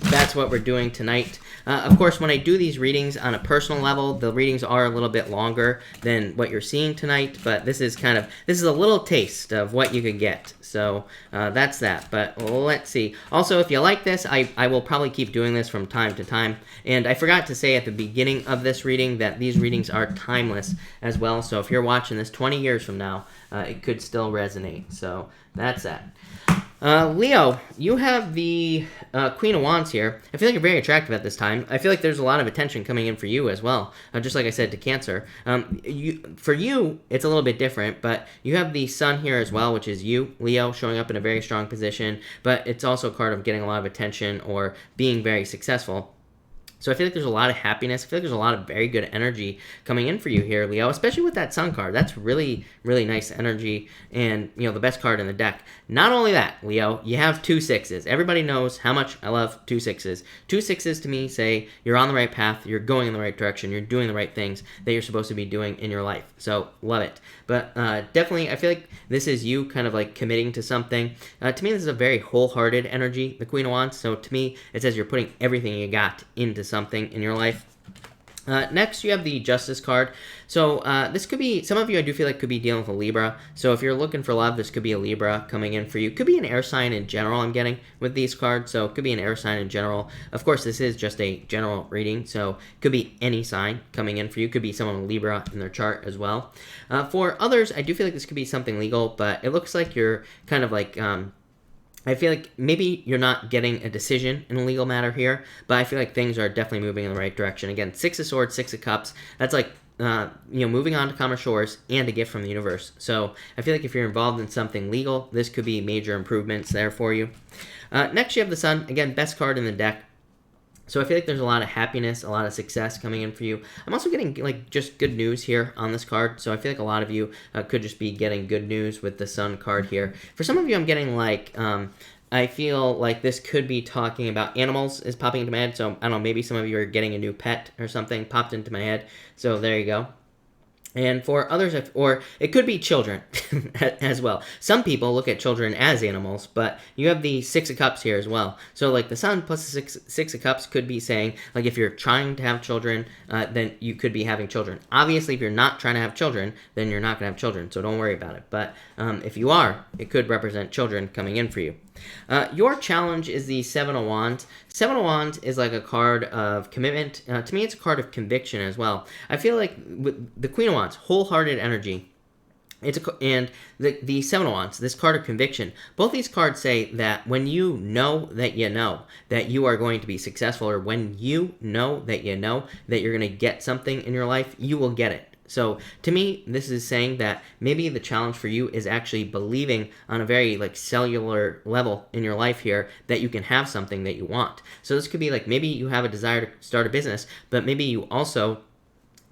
that's what we're doing tonight. Of course, when I do these readings on a personal level, the readings are a little bit longer than what you're seeing tonight, but this is a little taste of what you could get. So that's that. But let's see. Also, if you like this, I will probably keep doing this from time to time. And I forgot to say at the beginning of this reading that these readings are timeless as well. So if you're watching this 20 years from now, it could still resonate. So that's that. Leo, you have the Queen of Wands here. I feel like you're very attractive at this time. I feel like there's a lot of attention coming in for you as well, just like I said to Cancer. For you, it's a little bit different, but you have the Sun here as well, which is you, Leo, showing up in a very strong position, but it's also a card of getting a lot of attention or being very successful. So I feel like there's a lot of happiness. I feel like there's a lot of very good energy coming in for you here, Leo, especially with that Sun card. That's really, really nice energy and, the best card in the deck. Not only that, Leo, you have 2 6s. Everybody knows how much I love 2 6s. 2 6s to me say you're on the right path, you're going in the right direction, you're doing the right things that you're supposed to be doing in your life. So love it. But definitely, I feel like this is you kind of like committing to something. To me, this is a very wholehearted energy, the Queen of Wands. So to me, it says you're putting everything you got into something in your life. Next, you have the Justice card. So this could be, some of you I do feel like could be dealing with a Libra. So if you're looking for love, this could be a Libra coming in for you. Could be an air sign in general I'm getting with these cards. So it could be an air sign in general. Of course, this is just a general reading. So it could be any sign coming in for you. Could be someone with Libra in their chart as well. For others, I do feel like this could be something legal, but it looks like you're kind of like... I feel like maybe you're not getting a decision in a legal matter here, but I feel like things are definitely moving in the right direction. Again, 6 of Swords, 6 of Cups. That's like, moving on to calmer shores and a gift from the universe. So I feel like if you're involved in something legal, this could be major improvements there for you. Next, you have the Sun. Again, best card in the deck. So I feel like there's a lot of happiness, a lot of success coming in for you. I'm also getting like just good news here on this card. So I feel like a lot of you could just be getting good news with the Sun card here. For some of you, I'm getting like, I feel like this could be talking about animals is popping into my head. So I don't know, maybe some of you are getting a new pet or something popped into my head. So there you go. And for others, or it could be children as well. Some people look at children as animals, but you have the 6 of Cups here as well. So like the Sun plus the six of Cups could be saying, like if you're trying to have children, then you could be having children. Obviously, if you're not trying to have children, then you're not going to have children, so don't worry about it. But if you are, it could represent children coming in for you. Your challenge is the 7 of Wands. 7 of Wands is like a card of commitment. To me, it's a card of conviction as well. I feel like with the Queen of Wands, wholehearted energy. And the 7 of Wands, this card of conviction. Both these cards say that when you know that you are going to be successful, or when you know that you're going to get something in your life, you will get it. So to me, this is saying that maybe the challenge for you is actually believing on a very like cellular level in your life here that you can have something that you want. So this could be like maybe you have a desire to start a business, but maybe you also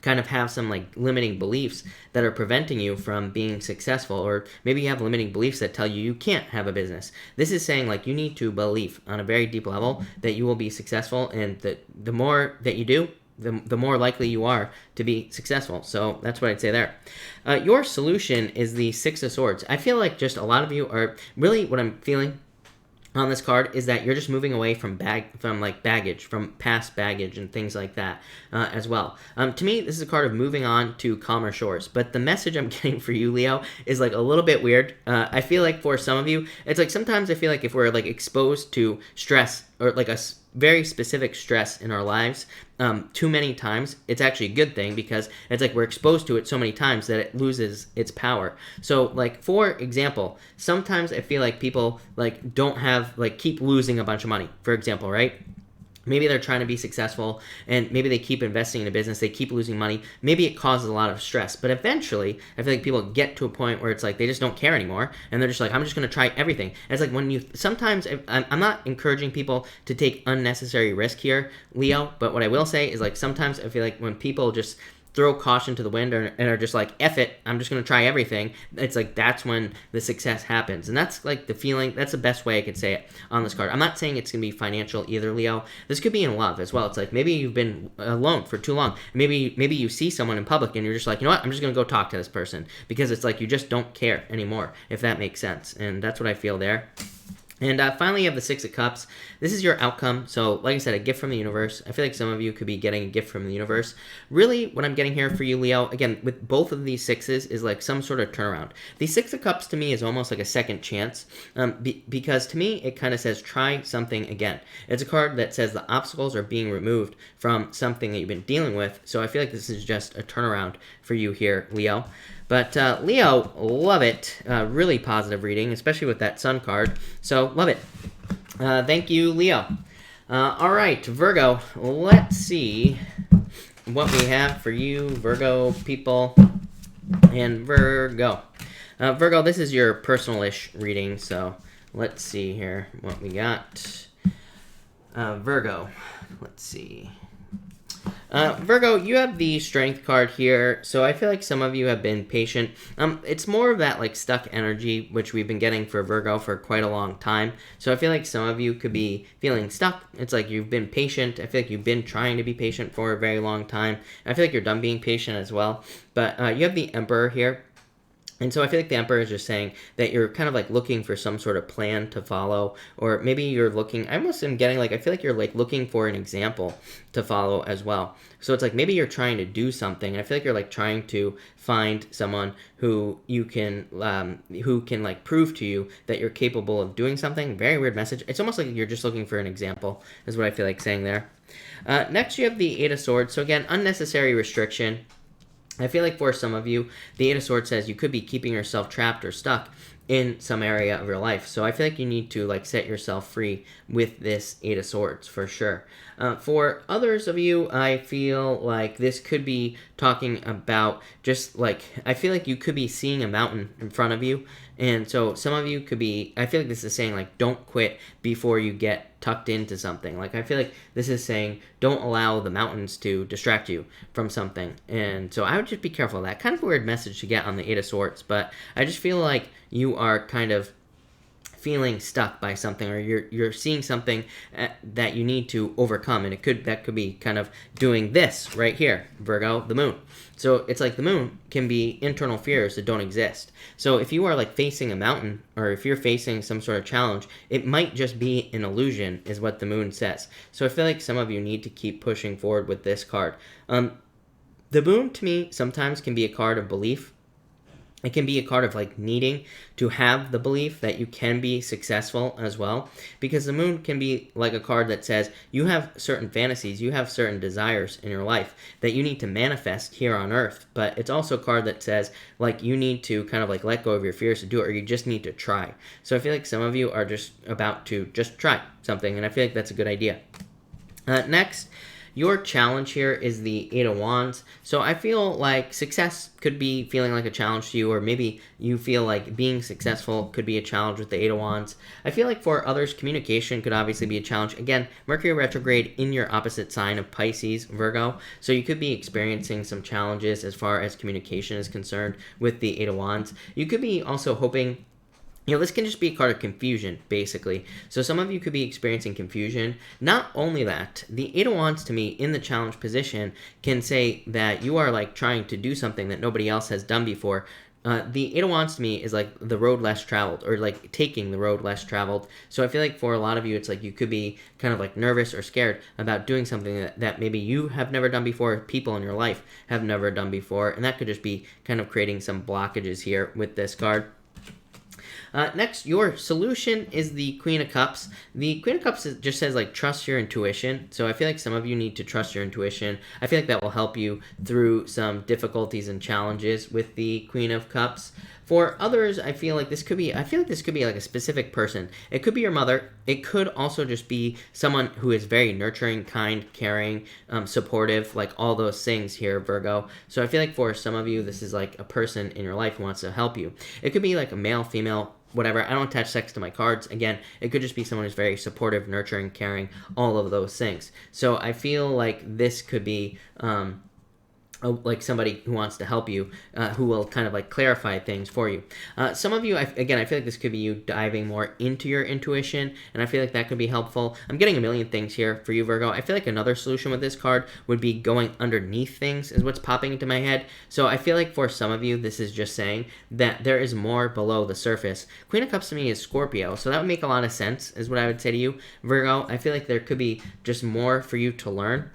kind of have some like limiting beliefs that are preventing you from being successful, or maybe you have limiting beliefs that tell you you can't have a business. This is saying like you need to believe on a very deep level that you will be successful, and that the more that you do, the more likely you are to be successful. So that's what I'd say there. Your solution is the Six of Swords. I feel like just a lot of you are really, what I'm feeling on this card is that you're just moving away from baggage, from past baggage and things like that as well. To me, this is a card of moving on to calmer shores. But the message I'm getting for you, Leo, is like a little bit weird. I feel like for some of you, it's like sometimes I feel like if we're like exposed to stress, or like a very specific stress in our lives too many times, it's actually a good thing, because it's like we're exposed to it so many times that it loses its power. So like, for example, sometimes I feel like people like don't have, like, keep losing a bunch of money, for example, right? Maybe they're trying to be successful, and maybe they keep investing in a business, they keep losing money. Maybe it causes a lot of stress. But eventually, I feel like people get to a point where it's like they just don't care anymore, and they're just like, I'm just going to try everything. And it's like when you, sometimes, I'm not encouraging people to take unnecessary risk here, Leo, but what I will say is like sometimes I feel like when people just throw caution to the wind and are just like, F it, I'm just going to try everything, it's like that's when the success happens. And that's like the feeling, that's the best way I could say it on this card. I'm not saying it's going to be financial either, Leo. This could be in love as well. It's like maybe you've been alone for too long. Maybe you see someone in public and you're just like, you know what, I'm just going to go talk to this person, because it's like you just don't care anymore, if that makes sense. And that's what I feel there. And finally, you have the Six of Cups. This is your outcome. So, like I said, a gift from the universe. I feel like some of you could be getting a gift from the universe. Really, what I'm getting here for you, Leo, again, with both of these sixes, is like some sort of turnaround. The Six of Cups to me is almost like a second chance, because to me, it kind of says try something again. It's a card that says the obstacles are being removed from something that you've been dealing with. So I feel like this is just a turnaround for you here, Leo. But Leo, love it. Really positive reading, especially with that Sun card. So love it. Thank you, Leo. All right, Virgo, let's see what we have for you, Virgo people. And Virgo. Virgo, this is your personal-ish reading, so let's see here what we got. Virgo, let's see. Virgo, you have the Strength card here, so I feel like some of you have been patient. It's more of that like stuck energy, which we've been getting for Virgo for quite a long time. So I feel like some of you could be feeling stuck. It's like you've been patient. I feel like you've been trying to be patient for a very long time. I feel like you're done being patient as well. But you have the Emperor here. And so I feel like the Emperor is just saying that you're kind of like looking for some sort of plan to follow, or maybe you're looking, I almost am getting like, I feel like you're like looking for an example to follow as well. So it's like maybe you're trying to do something. I feel like you're like trying to find someone who you can like prove to you that you're capable of doing something. Very weird message. It's almost like you're just looking for an example, is what I feel like saying there. Next you have the Eight of Swords. So again, unnecessary restriction. I feel like for some of you, the Eight of Swords says you could be keeping yourself trapped or stuck in some area of your life. So I feel like you need to like set yourself free with this Eight of Swords for sure. For others of you, I feel like this could be talking about just like, I feel like you could be seeing a mountain in front of you. And so some of you could be, I feel like this is saying like, don't quit before you get tucked into something. Like, I feel like this is saying, don't allow the mountains to distract you from something. And so I would just be careful of that. Kind of a weird message to get on the Eight of Swords, but I just feel like you are kind of feeling stuck by something, or you're seeing something that you need to overcome, and that could be kind of doing this right here, Virgo, the moon. So it's like the moon can be internal fears that don't exist. So if you are like facing a mountain, or if you're facing some sort of challenge, it might just be an illusion, is what the moon says. So I feel like some of you need to keep pushing forward with this card. The moon to me sometimes can be a card of belief. It can be a card of like needing to have the belief that you can be successful as well, because the moon can be like a card that says you have certain fantasies, you have certain desires in your life that you need to manifest here on earth. But it's also a card that says like you need to kind of like let go of your fears to do it, or you just need to try. So I feel like some of you are just about to just try something, and I feel like that's a good idea. Next, your challenge here is the Eight of Wands. So I feel like success could be feeling like a challenge to you, or maybe you feel like being successful could be a challenge with the Eight of Wands. I feel like for others, communication could obviously be a challenge. Again, Mercury retrograde in your opposite sign of Pisces, Virgo. So you could be experiencing some challenges as far as communication is concerned with the Eight of Wands. You could be also hoping, this can just be a card of confusion, basically. So some of you could be experiencing confusion. Not only that, the Eight of Wands to me in the challenge position can say that you are like trying to do something that nobody else has done before. The Eight of Wands to me is like the road less traveled, or like taking the road less traveled. So I feel like for a lot of you, it's like you could be kind of like nervous or scared about doing something that maybe you have never done before, people in your life have never done before. And that could just be kind of creating some blockages here with this card. Next, your solution is the Queen of Cups. The Queen of Cups just says, like, trust your intuition. So I feel like some of you need to trust your intuition. I feel like that will help you through some difficulties and challenges with the Queen of Cups. For others, I feel like this could be like a specific person. It could be your mother. It could also just be someone who is very nurturing, kind, caring, supportive, like all those things here, Virgo. So I feel like for some of you, this is like a person in your life who wants to help you. It could be like a male, female, whatever. I don't attach sex to my cards. Again, it could just be someone who's very supportive, nurturing, caring, all of those things. So I feel like this could be like somebody who wants to help you, who will kind of like clarify things for you. Some of you, I feel like this could be you diving more into your intuition, and I feel like that could be helpful. I'm getting a million things here for you, Virgo. I feel like another solution with this card would be going underneath things is what's popping into my head. So I feel like for some of you, this is just saying that there is more below the surface. Queen of Cups to me is Scorpio, so that would make a lot of sense is what I would say to you, Virgo. I feel like there could be just more for you to learn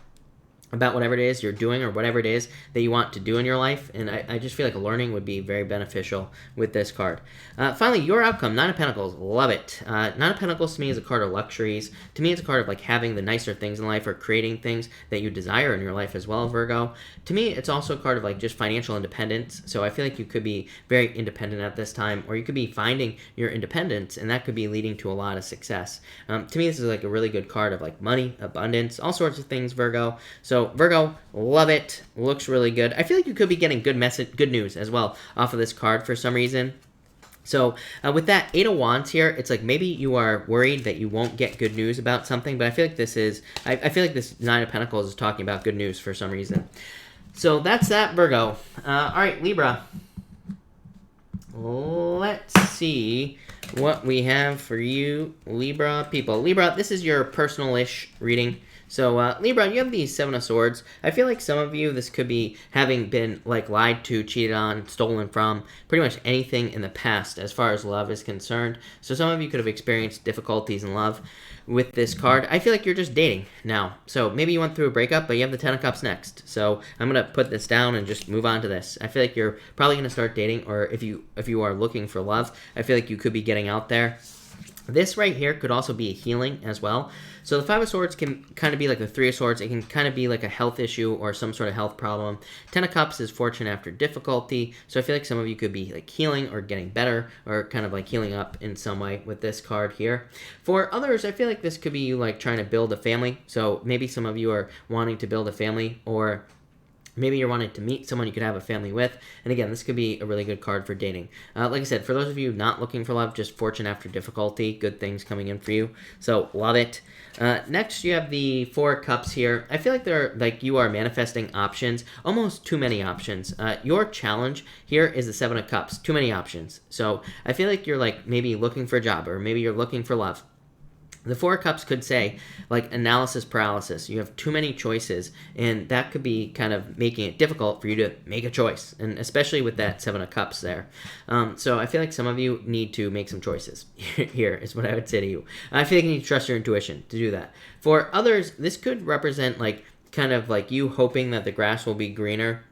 about whatever it is you're doing or whatever it is that you want to do in your life. And I just feel like learning would be very beneficial with this card. Finally, your outcome, Nine of Pentacles. Love it. Nine of Pentacles to me is a card of luxuries. To me, it's a card of like having the nicer things in life or creating things that you desire in your life as well, Virgo. To me, it's also a card of like just financial independence. So I feel like you could be very independent at this time, or you could be finding your independence, and that could be leading to a lot of success. To me, this is like a really good card of like money, abundance, all sorts of things, Virgo. So Virgo, love it. Looks really good. I feel like you could be getting good news as well off of this card for some reason. So with that Eight of Wands here, it's like maybe you are worried that you won't get good news about something, but I feel like this is, I feel like this Nine of Pentacles is talking about good news for some reason. So that's that, Virgo. All right, Libra. Let's see what we have for you, Libra people. Libra, this is your personal-ish reading. So, Libra, you have the Seven of Swords. I feel like some of you, this could be having been, like, lied to, cheated on, stolen from, pretty much anything in the past as far as love is concerned. So some of you could have experienced difficulties in love with this card. I feel like you're just dating now. So maybe you went through a breakup, but you have the Ten of Cups next. So I'm going to put this down and just move on to this. I feel like you're probably going to start dating, or if you are looking for love, I feel like you could be getting out there. This right here could also be a healing as well. So the Five of Swords can kind of be like the Three of Swords. It can kind of be like a health issue or some sort of health problem. Ten of Cups is fortune after difficulty. So I feel like some of you could be like healing or getting better, or kind of like healing up in some way with this card here. For others, I feel like this could be you like trying to build a family. So maybe some of you are wanting to build a family, or maybe you're wanting to meet someone you could have a family with. And again, this could be a really good card for dating. Like I said, for those of you not looking for love, just fortune after difficulty, good things coming in for you. So love it. Next, you have the Four Cups here. I feel like you are manifesting options, almost too many options. Your challenge here is the Seven of Cups, too many options. So I feel like you're like maybe looking for a job, or maybe you're looking for love. The Four of Cups could say, like, analysis paralysis. You have too many choices, and that could be kind of making it difficult for you to make a choice, and especially with that Seven of Cups there. So I feel like some of you need to make some choices. Here is what I would say to you. I feel like you need to trust your intuition to do that. For others, this could represent, like, kind of like you hoping that the grass will be greener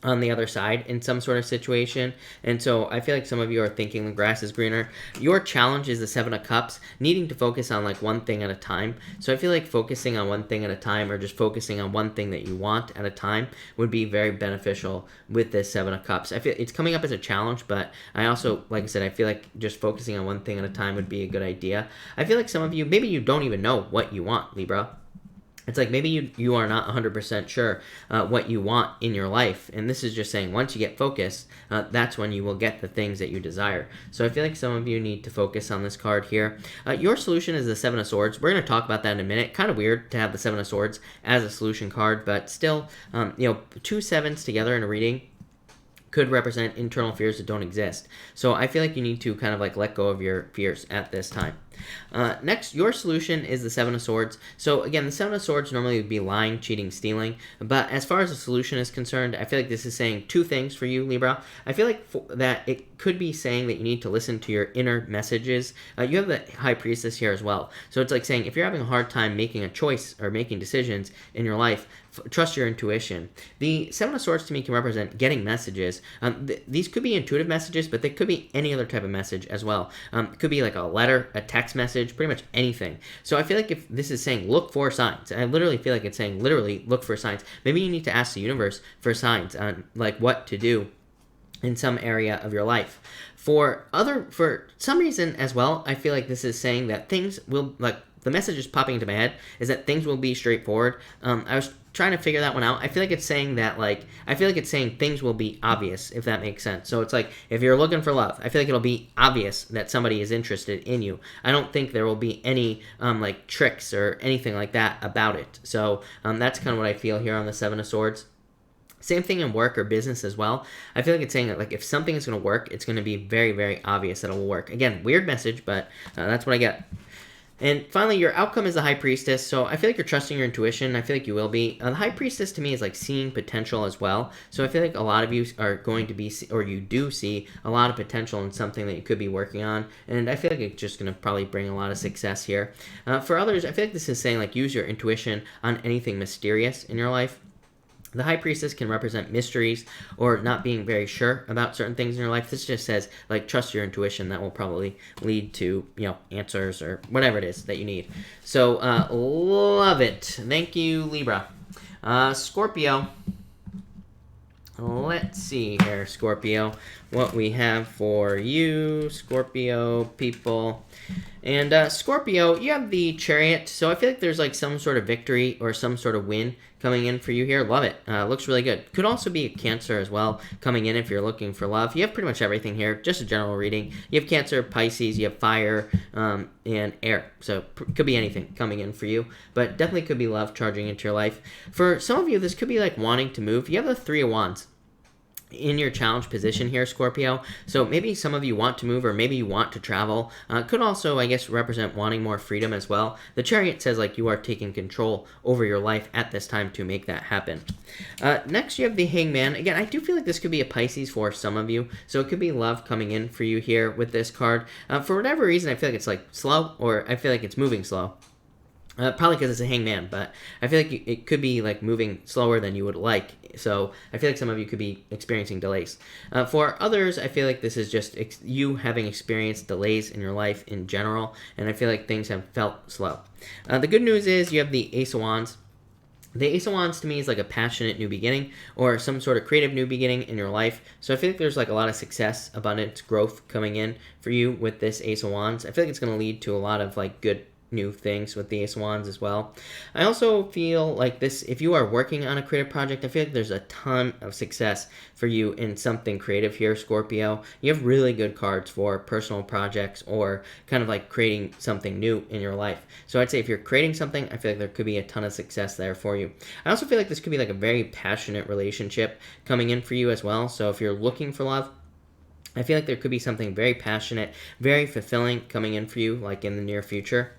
on the other side in some sort of situation. And so I feel like some of you are thinking the grass is greener. Your challenge is the Seven of Cups, needing to focus on like one thing at a time. So I feel like focusing on one thing at a time, or just focusing on one thing that you want at a time, would be very beneficial with this Seven of Cups. I feel it's coming up as a challenge, but I also, like I said, I feel like just focusing on one thing at a time would be a good idea. I feel like some of you, maybe you don't even know what you want, Libra. it's like maybe you are not 100% sure what you want in your life. And this is just saying once you get focused, that's when you will get the things that you desire. So I feel like some of you need to focus on this card here. Your solution is the Seven of Swords. We're going to talk about that in a minute. Kind of weird to have the Seven of Swords as a solution card, but still, two sevens together in a reading could represent internal fears that don't exist. So I feel like you need to kind of like let go of your fears at this time. Next, your solution is the Seven of Swords. So again, the Seven of Swords normally would be lying, cheating, stealing. But as far as the solution is concerned, I feel like this is saying two things for you, Libra. I feel like that it could be saying that you need to listen to your inner messages. You have the High Priestess here as well. So it's like saying if you're having a hard time making a choice or making decisions in your life, trust your intuition. The Seven of Swords to me can represent getting messages. These could be intuitive messages, but they could be any other type of message as well. It could be like a letter, a text message, pretty much anything. So I feel like if this is saying look for signs, I literally feel like it's saying literally look for signs. Maybe you need to ask the universe for signs on like what to do in some area of your life. For some reason as well, I feel like this is saying that things will, like the message is popping into my head is that things will be straightforward. I was trying to figure that one out. I feel like it's saying that, I feel like it's saying things will be obvious, if that makes sense. So it's like, if you're looking for love, I feel like it'll be obvious that somebody is interested in you. I don't think there will be any, tricks or anything like that about it. So that's kind of what I feel here on the Seven of Swords. Same thing in work or business as well. I feel like it's saying that, like, if something is going to work, it's going to be very, very obvious that it will work. Again, weird message, but that's what I get. And finally, your outcome is the High Priestess. So I feel like you're trusting your intuition. I feel like you will be. The High Priestess to me is like seeing potential as well. So I feel like a lot of you are going to be, or you do see a lot of potential in something that you could be working on. And I feel like it's just going to probably bring a lot of success here. For others, I feel like this is saying, like, use your intuition on anything mysterious in your life. The High Priestess can represent mysteries or not being very sure about certain things in your life. This just says, like, trust your intuition. That will probably lead to, answers or whatever it is that you need. So, love it. Thank you, Libra. Scorpio. Let's see here, Scorpio, what we have for you, Scorpio people. And Scorpio, you have the Chariot, so I feel like there's like some sort of victory or some sort of win coming in for you here. Love it. Looks really good. Could also be a Cancer as well coming in if you're looking for love. You have pretty much everything here, just a general reading. You have Cancer, Pisces, you have fire, and air. So could be anything coming in for you, but definitely could be love charging into your life. For some of you, this could be like wanting to move. You have the Three of Wands in your challenge position here, Scorpio. So maybe some of you want to move, or maybe you want to travel. Could also, I guess, represent wanting more freedom as well. The Chariot says, like, you are taking control over your life at this time to make that happen. Next, you have the Hangman. Again, I do feel like this could be a Pisces for some of you. So it could be love coming in for you here with this card. For whatever reason, I feel like it's like slow, or I feel like it's moving slow. Probably because it's a Hangman, but I feel like it could be like moving slower than you would like. So I feel like some of you could be experiencing delays. For others, I feel like this is just you having experienced delays in your life in general, and I feel like things have felt slow. The good news is you have the Ace of Wands. The Ace of Wands to me is like a passionate new beginning or some sort of creative new beginning in your life. So I feel like there's like a lot of success, abundance, growth coming in for you with this Ace of Wands. I feel like it's going to lead to a lot of like good new things with the Ace of Wands as well. I also feel like this, if you are working on a creative project, I feel like there's a ton of success for you in something creative here, Scorpio. You have really good cards for personal projects or kind of like creating something new in your life. So I'd say if you're creating something, I feel like there could be a ton of success there for you. I also feel like this could be like a very passionate relationship coming in for you as well. So if you're looking for love, I feel like there could be something very passionate, very fulfilling coming in for you, like in the near future.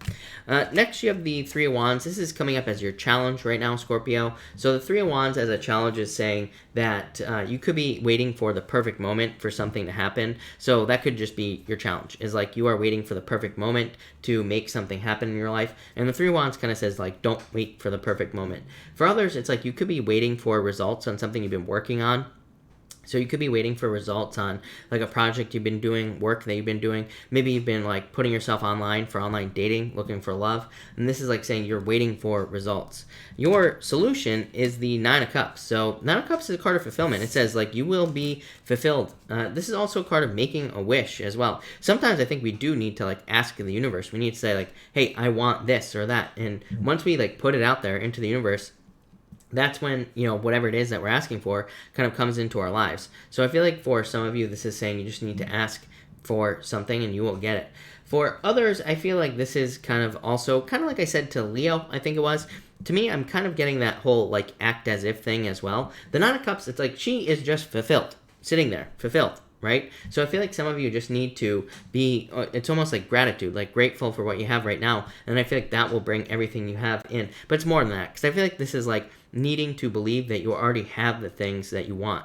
Next, you have the Three of Wands. This is coming up as your challenge right now, Scorpio. So the Three of Wands as a challenge is saying that you could be waiting for the perfect moment for something to happen. So that could just be your challenge, is like you are waiting for the perfect moment to make something happen in your life. And the Three of Wands kind of says, like, don't wait for the perfect moment. For others, it's like you could be waiting for results on something you've been working on. So you could be waiting for results on like a project you've been doing, work that you've been doing. Maybe you've been like putting yourself online for online dating, looking for love. And this is like saying you're waiting for results. Your solution is the Nine of Cups. So Nine of Cups is a card of fulfillment. It says like you will be fulfilled. This is also a card of making a wish as well. Sometimes I think we do need to like ask the universe. We need to say like, hey, I want this or that. And once we like put it out there into the universe, that's when, you know, whatever it is that we're asking for kind of comes into our lives. So I feel like for some of you, this is saying you just need to ask for something and you will get it. For others, I feel like this is kind of also, kind of like I said to Leo, I think it was. To me, I'm kind of getting that whole, like, act as if thing as well. The Nine of Cups, it's like she is just fulfilled, sitting there, fulfilled. Right? So I feel like some of you just need to be, it's almost like gratitude, like grateful for what you have right now. And I feel like that will bring everything you have in. But it's more than that, because I feel like this is like needing to believe that you already have the things that you want.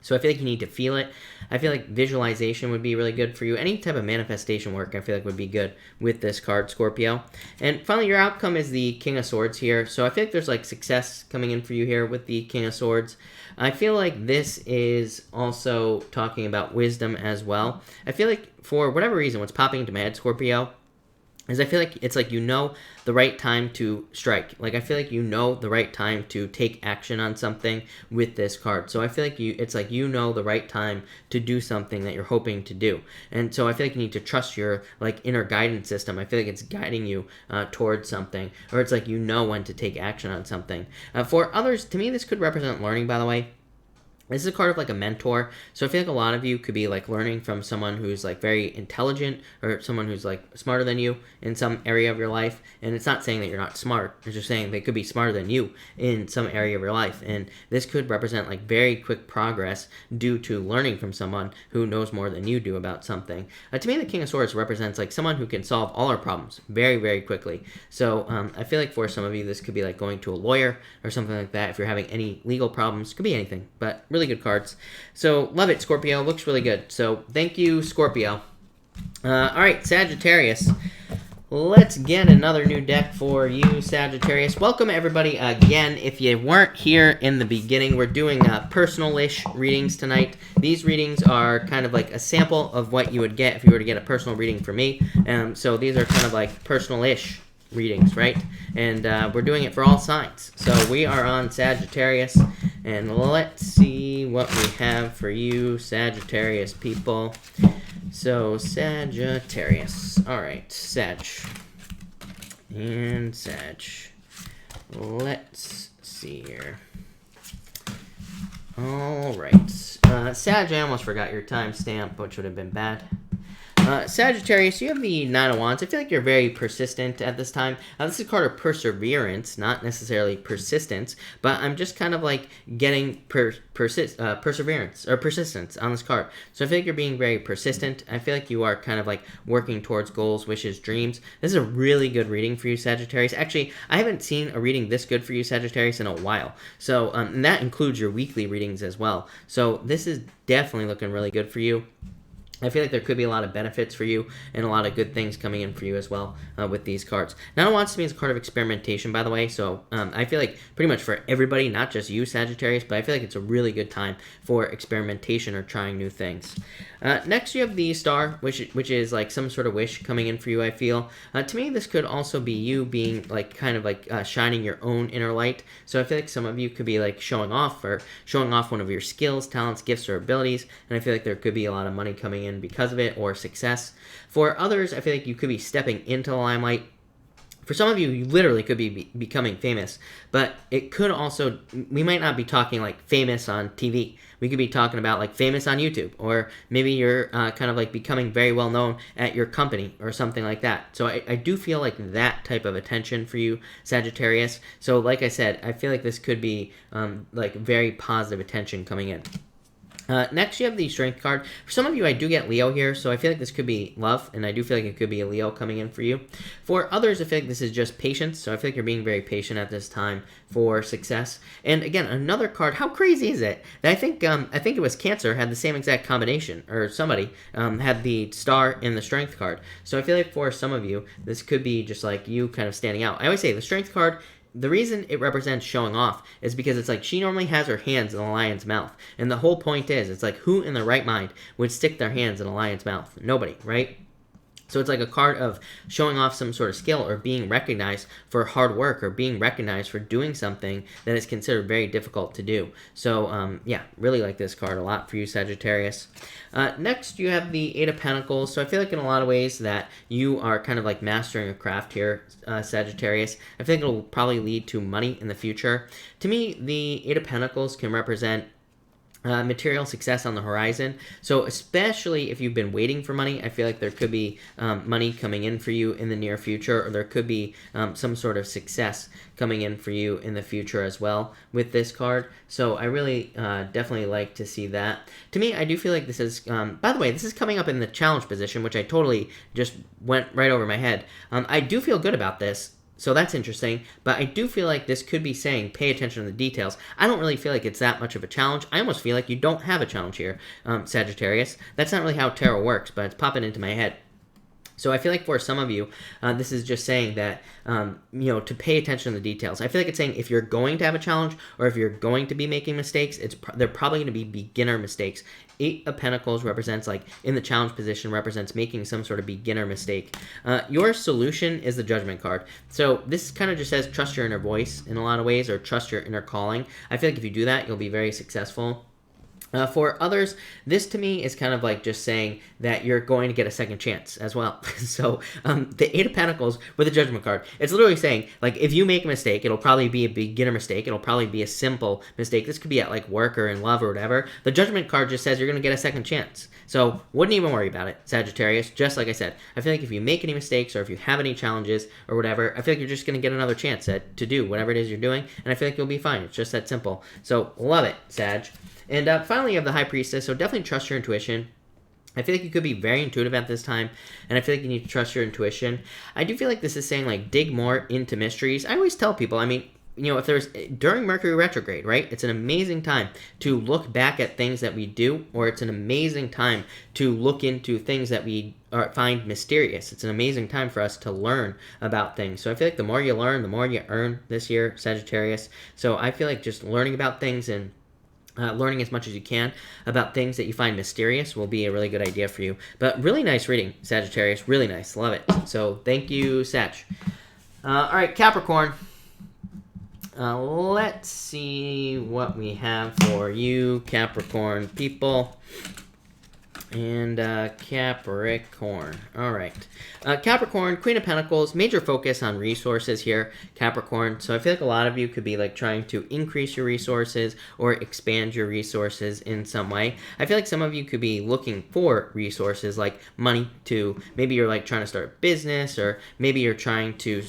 So I feel like you need to feel it. I feel like visualization would be really good for you. Any type of manifestation work I feel like would be good with this card, Scorpio. And finally, your outcome is the King of Swords here. So I feel like there's like success coming in for you here with the King of Swords. I feel like this is also talking about wisdom as well. I feel like for whatever reason, what's popping into my head, Scorpio, is I feel like it's like you know the right time to strike. Like I feel like you know the right time to take action on something with this card. So I feel like it's like you know the right time to do something that you're hoping to do. And so I feel like you need to trust your like inner guidance system. I feel like it's guiding you towards something, or it's like you know when to take action on something. For others, to me, this could represent learning, by the way. This is a card of like a mentor. So I feel like a lot of you could be like learning from someone who's like very intelligent or someone who's like smarter than you in some area of your life. And it's not saying that you're not smart. It's just saying they could be smarter than you in some area of your life. And this could represent like very quick progress due to learning from someone who knows more than you do about something. To me, the King of Swords represents like someone who can solve all our problems very, very quickly. So I feel like for some of you, this could be like going to a lawyer or something like that. If you're having any legal problems, could be anything, but really good cards. So love it, Scorpio. Looks really good. So thank you, Scorpio. All right, Sagittarius. Let's get another new deck for you, Sagittarius. Welcome, everybody, again. If you weren't here in the beginning, we're doing personal-ish readings tonight. These readings are kind of like a sample of what you would get if you were to get a personal reading from me. So these are kind of like personal-ish readings, right? And we're doing it for all signs. So we are on Sagittarius, and let's see what we have for you, Sagittarius people. So Sagittarius. All right, Sag. And Sag. Let's see here. All right. Sag, I almost forgot your timestamp, which would have been bad. Sagittarius, you have the Nine of Wands. I feel like you're very persistent at this time. This is a card of perseverance, not necessarily persistence, but I'm just kind of like getting perseverance or persistence on this card. So I feel like you're being very persistent. I feel like you are kind of like working towards goals, wishes, dreams. This is a really good reading for you, Sagittarius. Actually, I haven't seen a reading this good for you, Sagittarius, in a while. So and that includes your weekly readings as well. So this is definitely looking really good for you. I feel like there could be a lot of benefits for you and a lot of good things coming in for you as well with these cards. Nine of Wands to me is a card of experimentation, by the way. So I feel like pretty much for everybody, not just you, Sagittarius, but I feel like it's a really good time for experimentation or trying new things. Next, you have the Star, which is like some sort of wish coming in for you, I feel. To me, this could also be you being like kind of like shining your own inner light. So I feel like some of you could be like showing off one of your skills, talents, gifts, or abilities. And I feel like there could be a lot of money coming in because of it, or success. For others, I feel like you could be stepping into the limelight. For some of you, you literally could be becoming famous, but it could also, we might not be talking like famous on TV. We could be talking about like famous on YouTube, or maybe you're kind of like becoming very well known at your company or something like that. So I do feel like that type of attention for you, Sagittarius. So like I said, I feel like this could be like very positive attention coming in. Next, you have the Strength card. For some of you, I do get Leo here, so I feel like this could be love, and I do feel like it could be a Leo coming in for you. For others, I feel like this is just patience, so I feel like you're being very patient at this time for success. And again, another card, how crazy is it? That I think it was Cancer had the same exact combination, or somebody had the Star in the Strength card. So I feel like for some of you, this could be just like you kind of standing out. I always say the Strength card the reason it represents showing off is because it's like she normally has her hands in a lion's mouth. And the whole point is, it's like, who in their right mind would stick their hands in a lion's mouth? Nobody, right? So it's like a card of showing off some sort of skill or being recognized for hard work or being recognized for doing something that is considered very difficult to do. So, yeah, really like this card a lot for you, Sagittarius. Next, you have the Eight of Pentacles. So I feel like in a lot of ways that you are kind of like mastering a craft here, Sagittarius. I think it'll probably lead to money in the future. To me, the Eight of Pentacles can represent material success on the horizon. So especially if you've been waiting for money, I feel like there could be money coming in for you in the near future, or there could be some sort of success coming in for you in the future as well with this card. So I really definitely like to see that. To me, I do feel like this is, by the way, this is coming up in the challenge position, which I totally just went right over my head. I do feel good about this. So that's interesting, but I do feel like this could be saying pay attention to the details. I don't really feel like it's that much of a challenge. I almost feel like you don't have a challenge here, Sagittarius. That's not really how tarot works, but it's popping into my head. So I feel like for some of you, this is just saying that, to pay attention to the details. I feel like it's saying if you're going to have a challenge or if you're going to be making mistakes, they're probably going to be beginner mistakes. Eight of Pentacles represents, like, in the challenge position, represents making some sort of beginner mistake. Your solution is the Judgment card. So this kind of just says trust your inner voice in a lot of ways, or trust your inner calling. I feel like if you do that, you'll be very successful. For others, this to me is kind of like just saying that you're going to get a second chance as well. So the Eight of Pentacles with the Judgment card, it's literally saying, like, if you make a mistake, it'll probably be a beginner mistake. It'll probably be a simple mistake. This could be at like work or in love or whatever. The Judgment card just says you're going to get a second chance. So wouldn't even worry about it, Sagittarius. Just like I said, I feel like if you make any mistakes or if you have any challenges or whatever, I feel like you're just going to get another chance to do whatever it is you're doing. And I feel like you'll be fine. It's just that simple. So love it, Sag. And finally, you have the High Priestess, so definitely trust your intuition. I feel like you could be very intuitive at this time, and I feel like you need to trust your intuition. I do feel like this is saying, like, dig more into mysteries. I always tell people, I mean, if there's, during Mercury retrograde, right, it's an amazing time to look back at things that we do, or it's an amazing time to look into things that we find mysterious. It's an amazing time for us to learn about things. So I feel like the more you learn, the more you earn this year, Sagittarius. So I feel like just learning about things and learning as much as you can about things that you find mysterious will be a really good idea for you. But really nice reading, Sagittarius. Really nice. Love it. So thank you, Sag. All right, Capricorn. Let's see what we have for you, Capricorn people. And Capricorn. All right. Capricorn, Queen of Pentacles, major focus on resources here, Capricorn. So I feel like a lot of you could be like trying to increase your resources or expand your resources in some way. I feel like some of you could be looking for resources like money to, maybe you're like trying to start a business, or maybe you're trying to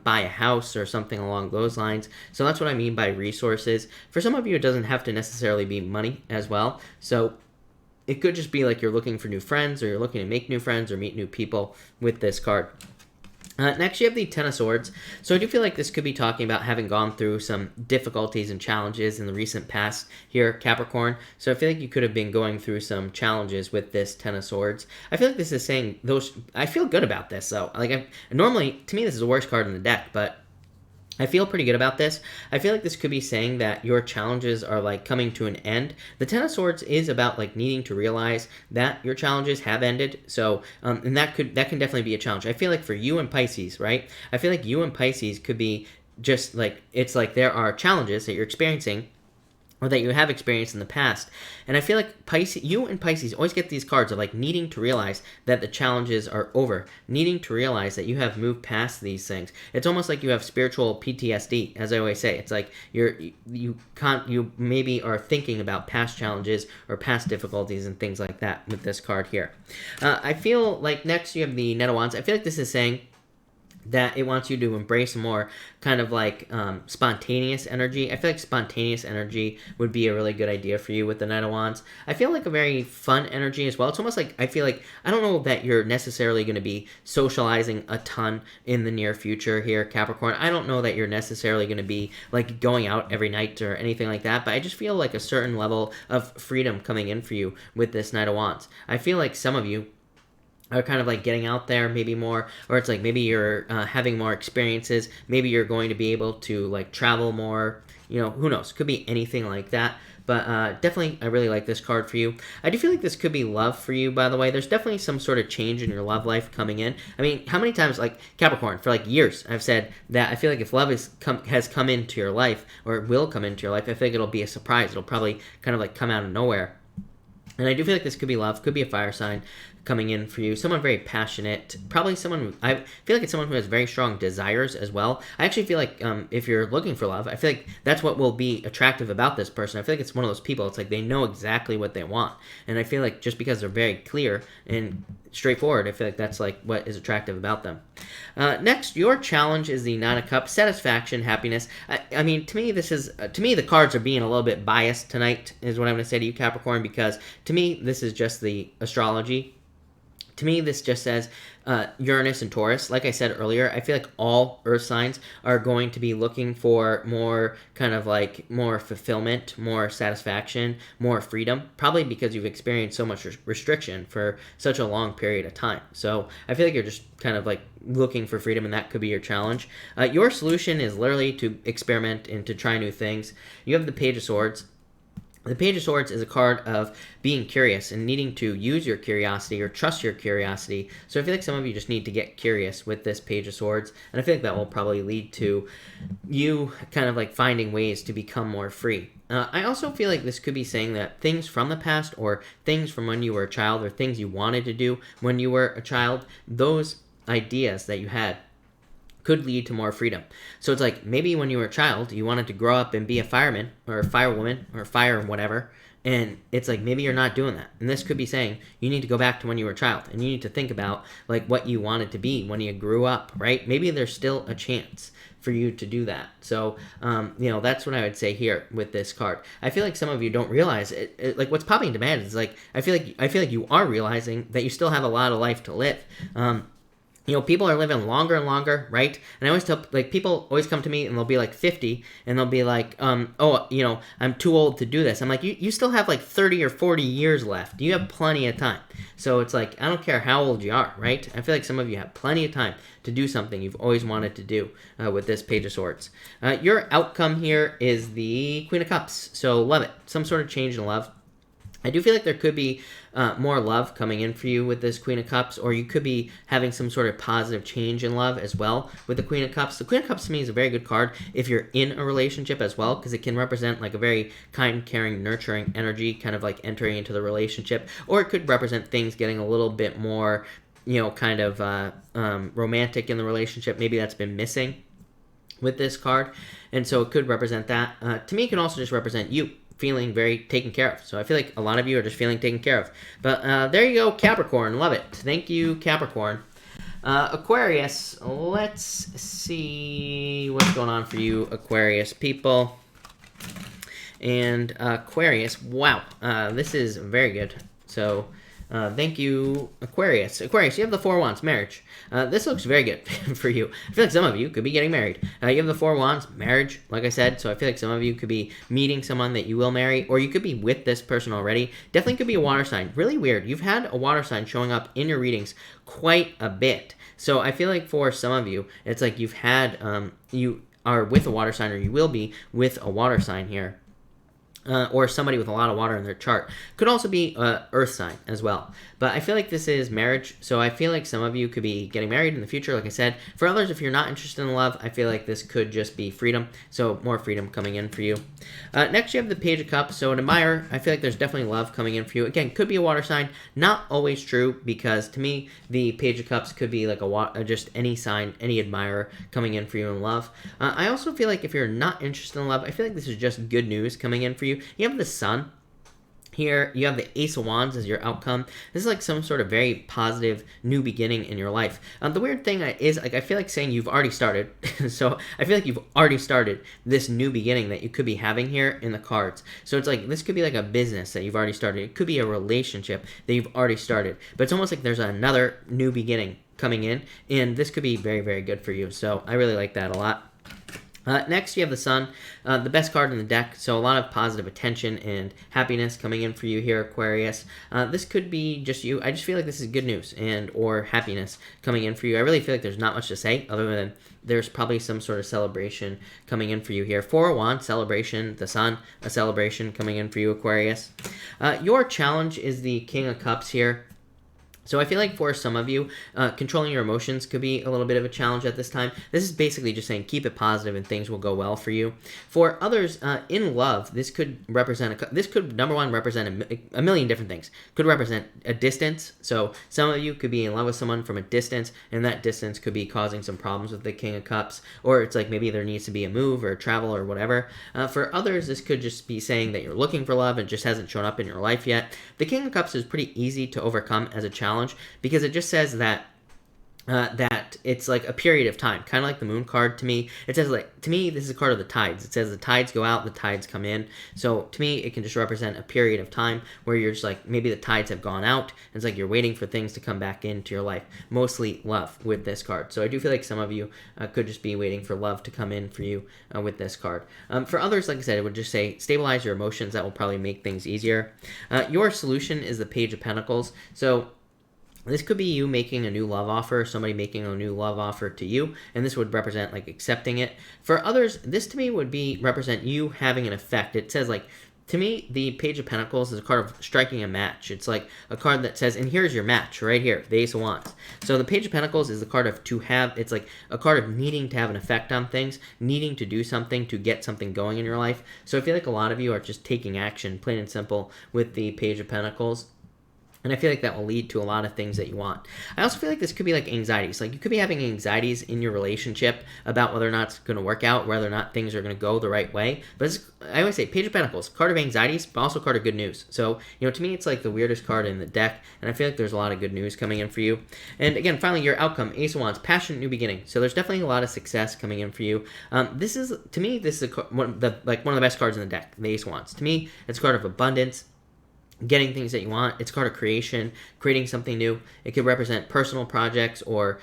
buy a house or something along those lines. So that's what I mean by resources. For some of you, it doesn't have to necessarily be money as well. So it could just be like you're looking for new friends, or you're looking to make new friends or meet new people with this card. Next, you have the Ten of Swords. So I do feel like this could be talking about having gone through some difficulties and challenges in the recent past here, Capricorn. So I feel like you could have been going through some challenges with this Ten of Swords. I feel like this is saying those. I feel good about this, though. Like, normally, to me, this is the worst card in the deck, but I feel pretty good about this. I feel like this could be saying that your challenges are like coming to an end. The Ten of Swords is about like needing to realize that your challenges have ended. So, and that can definitely be a challenge. I feel like for you and Pisces, right? I feel like you and Pisces could be just like, it's like there are challenges that you're experiencing, or that you have experienced in the past. And I feel like Pisces, you and Pisces always get these cards of like needing to realize that the challenges are over, needing to realize that you have moved past these things. It's almost like you have spiritual PTSD, as I always say. It's like you maybe are thinking about past challenges or past difficulties and things like that with this card here. I feel like next you have the Knight of Wands. I feel like this is saying that it wants you to embrace more kind of like spontaneous energy. I feel like spontaneous energy would be a really good idea for you with the Knight of Wands. I feel like a very fun energy as well. It's almost like, I feel like, I don't know that you're necessarily going to be socializing a ton in the near future here, Capricorn. I don't know that you're necessarily going to be like going out every night or anything like that, but I just feel like a certain level of freedom coming in for you with this Knight of Wands. I feel like some of you are kind of like getting out there maybe more, or it's like maybe you're having more experiences, maybe you're going to be able to like travel more, you know, who knows, could be anything like that. But definitely, I really like this card for you. I do feel like this could be love for you, by the way. There's definitely some sort of change in your love life coming in. I mean, how many times, like Capricorn, for like years, I've said that I feel like if love has come into your life, or will come into your life, I think it'll be a surprise. It'll probably kind of like come out of nowhere. And I do feel like this could be love, could be a fire sign coming in for you. Someone very passionate, probably someone, I feel like it's someone who has very strong desires as well. I actually feel like if you're looking for love, I feel like that's what will be attractive about this person. I feel like it's one of those people, it's like they know exactly what they want. And I feel like just because they're very clear and straightforward, I feel like that's like what is attractive about them. Next, your challenge is the Nine of Cups, satisfaction, happiness. I mean, to me, this is, to me, the cards are being a little bit biased tonight, is what I'm going to say to you, Capricorn, because to me, this is just the astrology. To me, this just says Uranus and Taurus. Like I said earlier, I feel like all earth signs are going to be looking for more kind of like more fulfillment, more satisfaction, more freedom, probably because you've experienced so much restriction for such a long period of time. So I feel like you're just kind of like looking for freedom, and that could be your challenge. Your solution is literally to experiment and to try new things. You have the Page of Swords. The Page of Swords is a card of being curious and needing to use your curiosity or trust your curiosity. So I feel like some of you just need to get curious with this Page of Swords, and I feel like that will probably lead to you kind of like finding ways to become more free. I also feel like this could be saying that things from the past, or things from when you were a child, or things you wanted to do when you were a child, those ideas that you had could lead to more freedom. So it's like maybe when you were a child, you wanted to grow up and be a fireman or a firewoman or fire whatever, and it's like maybe you're not doing that. And this could be saying you need to go back to when you were a child, and you need to think about like what you wanted to be when you grew up, right? Maybe there's still a chance for you to do that. So, you know, that's what I would say here with this card. I feel like some of you don't realize it, like what's popping into my head is like I feel like you are realizing that you still have a lot of life to live. You know, people are living longer and longer, right? And I always tell, like, people always come to me and they'll be like 50 and they'll be like, oh, you know, I'm too old to do this. I'm like, you still have like 30 or 40 years left. You have plenty of time. So it's like, I don't care how old you are, right? I feel like some of you have plenty of time to do something you've always wanted to do with this Page of Swords. Your outcome here is the Queen of Cups. So love it. Some sort of change in love. I do feel like there could be more love coming in for you with this Queen of Cups, or you could be having some sort of positive change in love as well with the Queen of Cups. The Queen of Cups to me is a very good card if you're in a relationship as well, because it can represent like a very kind, caring, nurturing energy, kind of like entering into the relationship, or it could represent things getting a little bit more, you know, kind of romantic in the relationship. Maybe that's been missing with this card, and so it could represent that. To me, it can also just represent you feeling very taken care of. So I feel like a lot of you are just feeling taken care of. But there you go, Capricorn. Love it. Thank you, Capricorn. Aquarius, let's see what's going on for you, Aquarius people. And Aquarius, wow, this is very good. So thank you, Aquarius. Aquarius, you have the Four Wands, marriage. This looks very good for you. I feel like some of you could be getting married. You have the Four Wands, marriage, like I said. So I feel like some of you could be meeting someone that you will marry, or you could be with this person already. Definitely could be a water sign. Really weird. You've had a water sign showing up in your readings quite a bit. So I feel like for some of you, it's like you've had, you are with a water sign, or you will be with a water sign here. Or somebody with a lot of water in their chart. Could also be earth sign as well. But I feel like this is marriage, so I feel like some of you could be getting married in the future, like I said. For others, if you're not interested in love, I feel like this could just be freedom, so more freedom coming in for you. Next, you have the Page of Cups, so an admirer. I feel like there's definitely love coming in for you. Again, could be a water sign. Not always true, because to me, the Page of Cups could be like just any sign, any admirer coming in for you in love. I also feel like if you're not interested in love, I feel like this is just good news coming in for you. You have the Sun. Here, you have the Ace of Wands as your outcome. This is like some sort of very positive new beginning in your life. The weird thing is, like, I feel like saying you've already started. So I feel like you've already started this new beginning that you could be having here in the cards. So it's like, this could be like a business that you've already started. It could be a relationship that you've already started. But it's almost like there's another new beginning coming in. And this could be very, very good for you. So I really like that a lot. Next, you have the Sun, the best card in the deck, so a lot of positive attention and happiness coming in for you here, Aquarius. This could be just you. I just feel like this is good news and or happiness coming in for you. I really feel like there's not much to say other than there's probably some sort of celebration coming in for you here. Four of Wands, celebration, the Sun, a celebration coming in for you, Aquarius. Your challenge is the King of Cups here. So I feel like for some of you, controlling your emotions could be a little bit of a challenge at this time. This is basically just saying keep it positive and things will go well for you. For others, in love, this could represent, number one, represent a million different things. Could represent a distance. So some of you could be in love with someone from a distance, and that distance could be causing some problems with the King of Cups. Or it's like maybe there needs to be a move or travel or whatever. For others, this could just be saying that you're looking for love and it just hasn't shown up in your life yet. The King of Cups is pretty easy to overcome as a challenge, because it just says that that it's like a period of time, kind of like the Moon card to me. It says, like, to me, this is a card of the tides. It says the tides go out, the tides come in. So to me, it can just represent a period of time where you're just like, maybe the tides have gone out. And it's like you're waiting for things to come back into your life. Mostly love with this card. So I do feel like some of you could just be waiting for love to come in for you with this card. For others, like I said, it would just say stabilize your emotions. That will probably make things easier. Your solution is the Page of Pentacles. So this could be you making a new love offer, somebody making a new love offer to you, and this would represent like accepting it. For others, this to me would be represent you having an effect. It says like, to me, the Page of Pentacles is a card of striking a match. It's like a card that says, and here's your match right here, the Ace of Wands. So the Page of Pentacles is the card of to have, it's like a card of needing to have an effect on things, needing to do something to get something going in your life. So I feel like a lot of you are just taking action, plain and simple, with the Page of Pentacles. And I feel like that will lead to a lot of things that you want. I also feel like this could be like anxieties. Like you could be having anxieties in your relationship about whether or not it's going to work out, whether or not things are going to go the right way. But it's, I always say Page of Pentacles, card of anxieties, but also card of good news. So, you know, to me, it's like the weirdest card in the deck. And I feel like there's a lot of good news coming in for you. And again, finally, your outcome, Ace of Wands, passionate new beginning. So there's definitely a lot of success coming in for you. This is, to me, this is one of the best cards in the deck, the Ace of Wands. To me, it's a card of abundance, getting things that you want. It's a card of creation, creating something new. It could represent personal projects or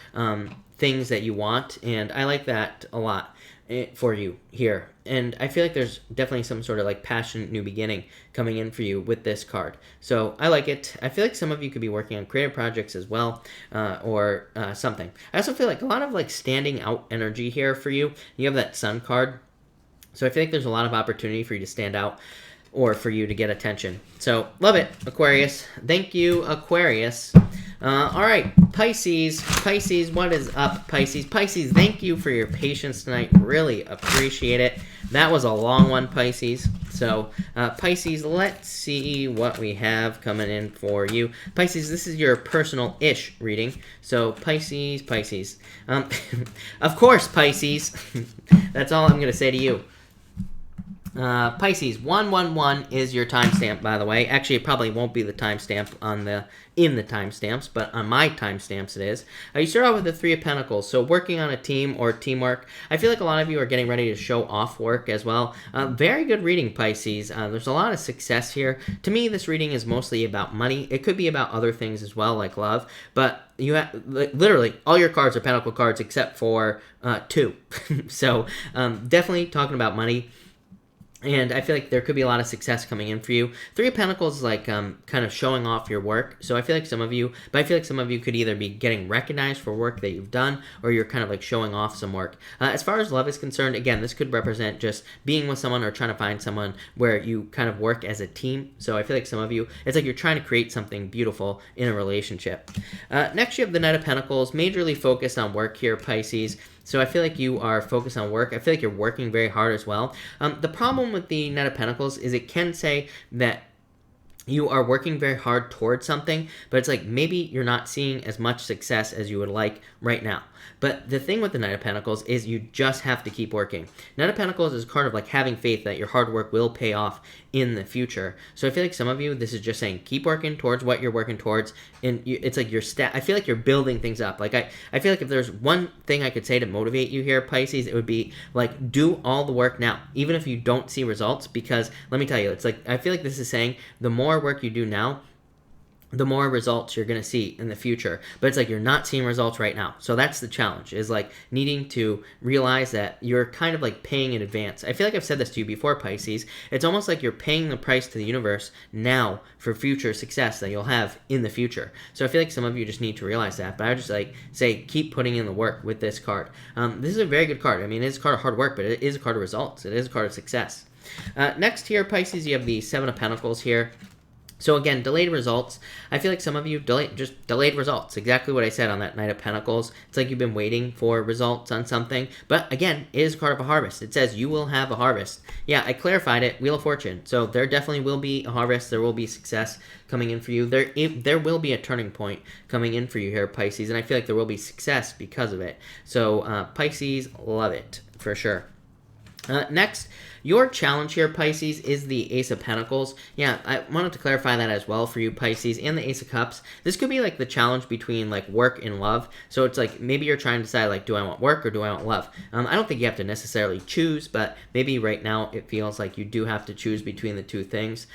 things that you want, and I like that a lot for you here. And I feel like there's definitely some sort of like passionate new beginning coming in for you with this card. So I like it. I feel like some of you could be working on creative projects as well, or something. I also feel like a lot of like standing out energy here for you. You have that Sun card. So I feel like there's a lot of opportunity for you to stand out, or for you to get attention. So, love it, Aquarius. Thank you, Aquarius. All right, Pisces. Pisces, what is up, Pisces? Pisces, thank you for your patience tonight. Really appreciate it. That was a long one, Pisces. So, Pisces, let's see what we have coming in for you. Pisces, this is your personal-ish reading. So, Pisces. Of course, Pisces. That's all I'm going to say to you. Pisces, 111 is your timestamp, by the way. Actually, it probably won't be the timestamp in the timestamps, but on my timestamps it is. You start out with the Three of Pentacles, so working on a team or teamwork. I feel like a lot of you are getting ready to show off work as well. Very good reading, Pisces. There's a lot of success here. To me, this reading is mostly about money. It could be about other things as well, like love, but you have literally all your cards are Pentacle cards except for 2. So definitely talking about money. And I feel like there could be a lot of success coming in for you. Three of Pentacles is like kind of showing off your work. So I feel like some of you could either be getting recognized for work that you've done, or you're kind of like showing off some work. As far as love is concerned, again, this could represent just being with someone or trying to find someone where you kind of work as a team. So I feel like some of you, it's like you're trying to create something beautiful in a relationship. Next, you have the Knight of Pentacles, majorly focused on work here, Pisces. So I feel like you are focused on work. I feel like you're working very hard as well. The problem with the Knight of Pentacles is it can say that you are working very hard towards something, but it's like maybe you're not seeing as much success as you would like right now. But the thing with the Knight of Pentacles is you just have to keep working. Knight of Pentacles is kind of like having faith that your hard work will pay off in the future. So I feel like some of you, this is just saying keep working towards what you're working towards. And it's like I feel like you're building things up. Like I feel like if there's one thing I could say to motivate you here, Pisces, it would be like do all the work now, even if you don't see results. Because let me tell you, it's like I feel like this is saying the more work you do now, the more results you're going to see in the future. But it's like you're not seeing results right now. So that's the challenge, is like needing to realize that you're kind of like paying in advance. I feel like I've said this to you before, Pisces. It's almost like you're paying the price to the universe now for future success that you'll have in the future. So I feel like some of you just need to realize that. But I would just like say, keep putting in the work with this card. This is a very good card. I mean, it is a card of hard work, but it is a card of results. It is a card of success. Next here, Pisces, you have the Seven of Pentacles here. So again, delayed results. I feel like some of you just delayed results. Exactly what I said on that Knight of Pentacles. It's like you've been waiting for results on something. But again, it is a card of a harvest. It says you will have a harvest. Yeah, I clarified it. Wheel of Fortune. So there definitely will be a harvest. There will be success coming in for you. There will be a turning point coming in for you here, Pisces. And I feel like there will be success because of it. So Pisces, love it for sure. Next, your challenge here, Pisces, is the Ace of Pentacles. Yeah, I wanted to clarify that as well for you, Pisces, and the Ace of Cups. This could be like the challenge between like work and love. So it's like maybe you're trying to decide like, do I want work or do I want love? I don't think you have to necessarily choose, but maybe right now it feels like you do have to choose between the two things.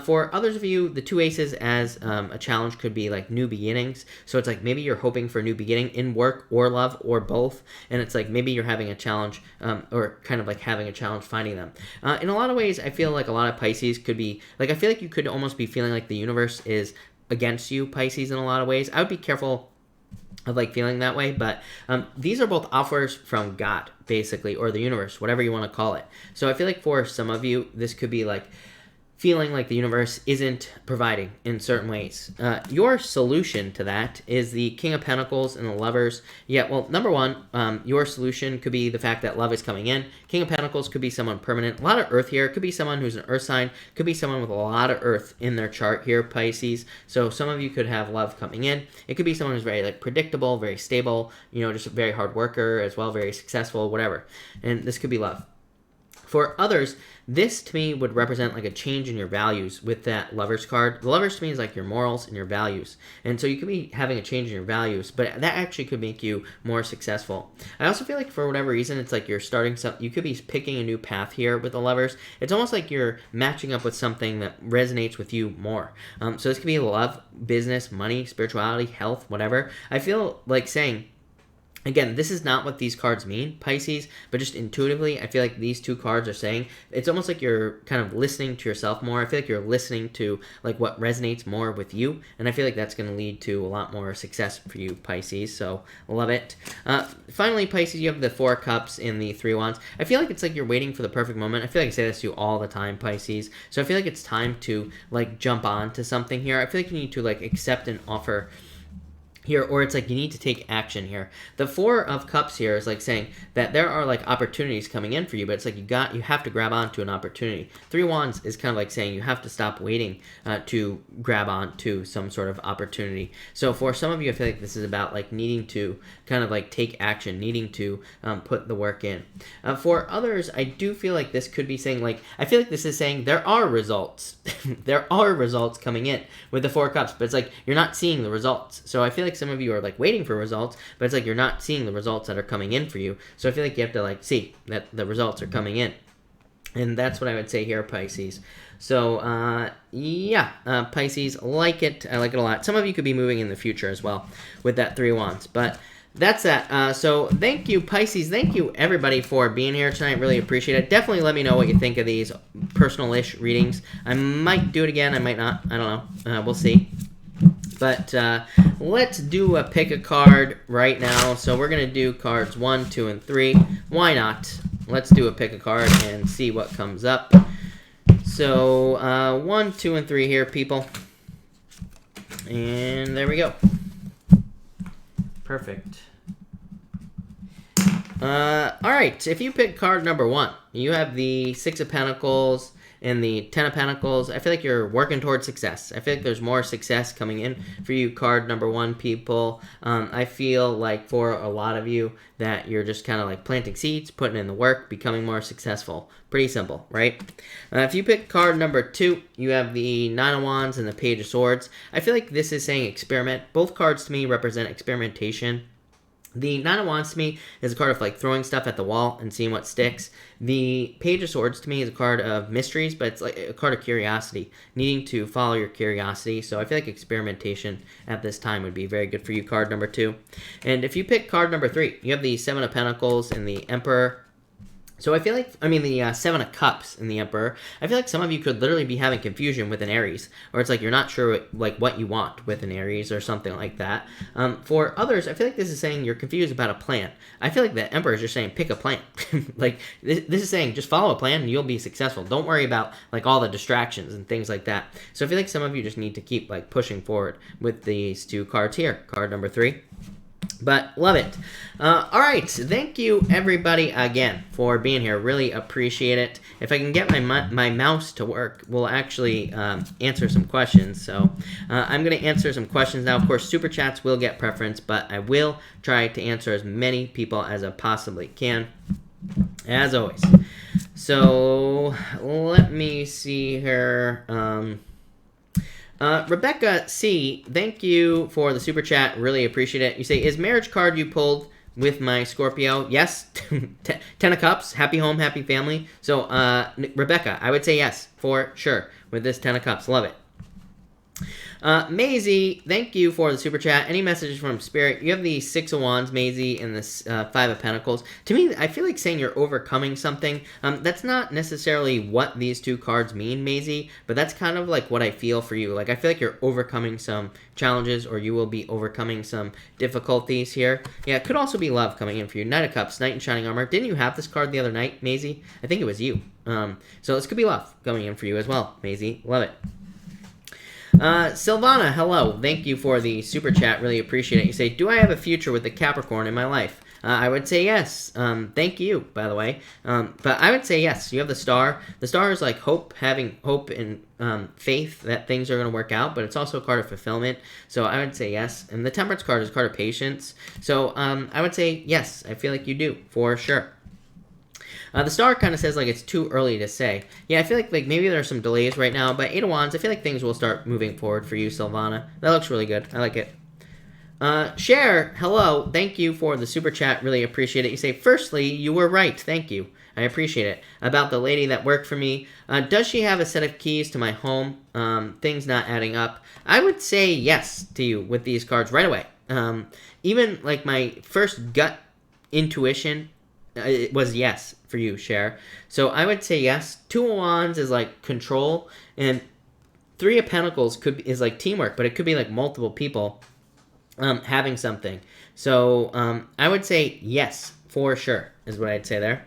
For others of you, the two aces as a challenge could be like new beginnings. So it's like maybe you're hoping for a new beginning in work or love or both. And it's like maybe you're having a challenge or kind of like having a challenge finding them. In a lot of ways, I feel like a lot of Pisces could be, like I feel like you could almost be feeling like the universe is against you, Pisces, in a lot of ways. I would be careful of like feeling that way, but these are both offers from God, basically, or the universe, whatever you want to call it. So I feel like for some of you, this could be like feeling like the universe isn't providing in certain ways. Your solution to that is the King of Pentacles and the Lovers. Yeah, well, number one, your solution could be the fact that love is coming in. King of Pentacles could be someone permanent. A lot of Earth here. It could be someone who's an Earth sign. Could be someone with a lot of Earth in their chart here, Pisces. So some of you could have love coming in. It could be someone who's very like predictable, very stable, you know, just a very hard worker as well, very successful, whatever. And this could be love. For others, this to me would represent like a change in your values with that Lovers card. The Lovers to me is like your morals and your values. And so you could be having a change in your values, but that actually could make you more successful. I also feel like for whatever reason, it's like you're starting something. You could be picking a new path here with the Lovers. It's almost like you're matching up with something that resonates with you more. So this could be love, business, money, spirituality, health, whatever. I feel like saying, again, this is not what these cards mean, Pisces, but just intuitively, I feel like these two cards are saying, it's almost like you're kind of listening to yourself more. I feel like you're listening to like what resonates more with you, and I feel like that's going to lead to a lot more success for you, Pisces, so love it. Finally, Pisces, you have the Four of Cups and the Three of Wands. I feel like it's like you're waiting for the perfect moment. I feel like I say this to you all the time, Pisces, so I feel like it's time to like jump on to something here. I feel like you need to like accept an offer here, or it's like you need to take action here. The Four of Cups here is like saying that there are like opportunities coming in for you, but it's like you have to grab onto an opportunity. Three Wands is kind of like saying you have to stop waiting to grab onto some sort of opportunity. So for some of you, I feel like this is about like needing to kind of like take action, needing to put the work in. For others, I do feel like this could be saying like, I feel like this is saying there are results. There are results coming in with the Four of Cups, but it's like you're not seeing the results. So I feel like some of you are like waiting for results, but it's like you're not seeing the results that are coming in for you. So I feel like you have to like see that the results are coming in. And that's what I would say here, Pisces. So, yeah, Pisces, like it. I like it a lot. Some of you could be moving in the future as well with that Three of Wands. But that's that. So thank you, Pisces. Thank you, everybody, for being here tonight. Really appreciate it. Definitely let me know what you think of these personal-ish readings. I might do it again. I might not. I don't know. We'll see. But let's do a pick a card right now. So we're going to do cards 1, 2, and 3. Why not? Let's do a pick a card and see what comes up. So 1, 2, and 3 here, people. And there we go. Perfect. All right. If you pick card number 1, you have the Six of Pentacles and the Ten of Pentacles. I feel like you're working towards success. I feel like there's more success coming in for you, card number 1, people. I feel like for a lot of you that you're just kind of like planting seeds, putting in the work, becoming more successful. Pretty simple, right? If you pick card number 2, you have the Nine of Wands and the Page of Swords. I feel like this is saying experiment. Both cards to me represent experimentation. The Nine of Wands to me is a card of like throwing stuff at the wall and seeing what sticks. The Page of Swords to me is a card of mysteries, but it's like a card of curiosity, needing to follow your curiosity. So I feel like experimentation at this time would be very good for you, card number 2. And if you pick card number 3, you have the Seven of Pentacles and the Emperor. So I feel like, the Seven of Cups in the Emperor, I feel like some of you could literally be having confusion with an Aries, or it's like you're not sure what you want with an Aries or something like that. For others, I feel like this is saying you're confused about a plan. I feel like the Emperor is just saying pick a plan. Like this is saying just follow a plan and you'll be successful. Don't worry about like all the distractions and things like that. So I feel like some of you just need to keep like pushing forward with these 2 cards here. Card number 3. But love it. All right, thank you everybody again for being here. Really appreciate it. If I can get my mouse to work, we'll actually answer some questions. So I'm going to answer some questions now. Of course, super chats will get preference, but I will try to answer as many people as I possibly can, as always. So let me see here. Rebecca C., thank you for the super chat. Really appreciate it. You say, is marriage card you pulled with my Scorpio? Yes. 10 of Cups. Happy home, happy family. So, Rebecca, I would say yes, for sure, with this 10 of Cups. Love it. Maisie, thank you for the super chat. Any messages from Spirit? You have the 6 of Wands, Maisie, and the 5 of Pentacles. To me, I feel like saying you're overcoming something. That's not necessarily what these 2 cards mean, Maisie, but that's kind of like what I feel for you. Like, I feel like you're overcoming some challenges, or you will be overcoming some difficulties here. Yeah, it could also be love coming in for you. Knight of Cups, Knight in Shining Armor. Didn't you have this card the other night, Maisie? I think it was you. So this could be love coming in for you as well, Maisie. Love it. Silvana, hello. Thank you for the super chat. Really appreciate it. You say, do I have a future with the Capricorn in my life? I would say yes. Thank you, by the way. But I would say yes. You have the Star. The Star is like hope, having hope and faith that things are going to work out, but it's also a card of fulfillment. So I would say yes. And the Temperance card is a card of patience. So I would say yes. I feel like you do, for sure. The Star kind of says like it's too early to say. Yeah, I feel like maybe there are some delays right now, but 8 of Wands, I feel like things will start moving forward for you, Silvana. That looks really good. I like it. Cher, hello. Thank you for the super chat. Really appreciate it. You say, firstly, you were right. Thank you. I appreciate it. About the lady that worked for me. Does she have a set of keys to my home? Things not adding up. I would say yes to you with these cards right away. Even like my first gut intuition, it was yes for you, Cher. So I would say yes. 2 of Wands is like control, and 3 of Pentacles is like teamwork, but it could be like multiple people having something. So I would say yes for sure is what I'd say there.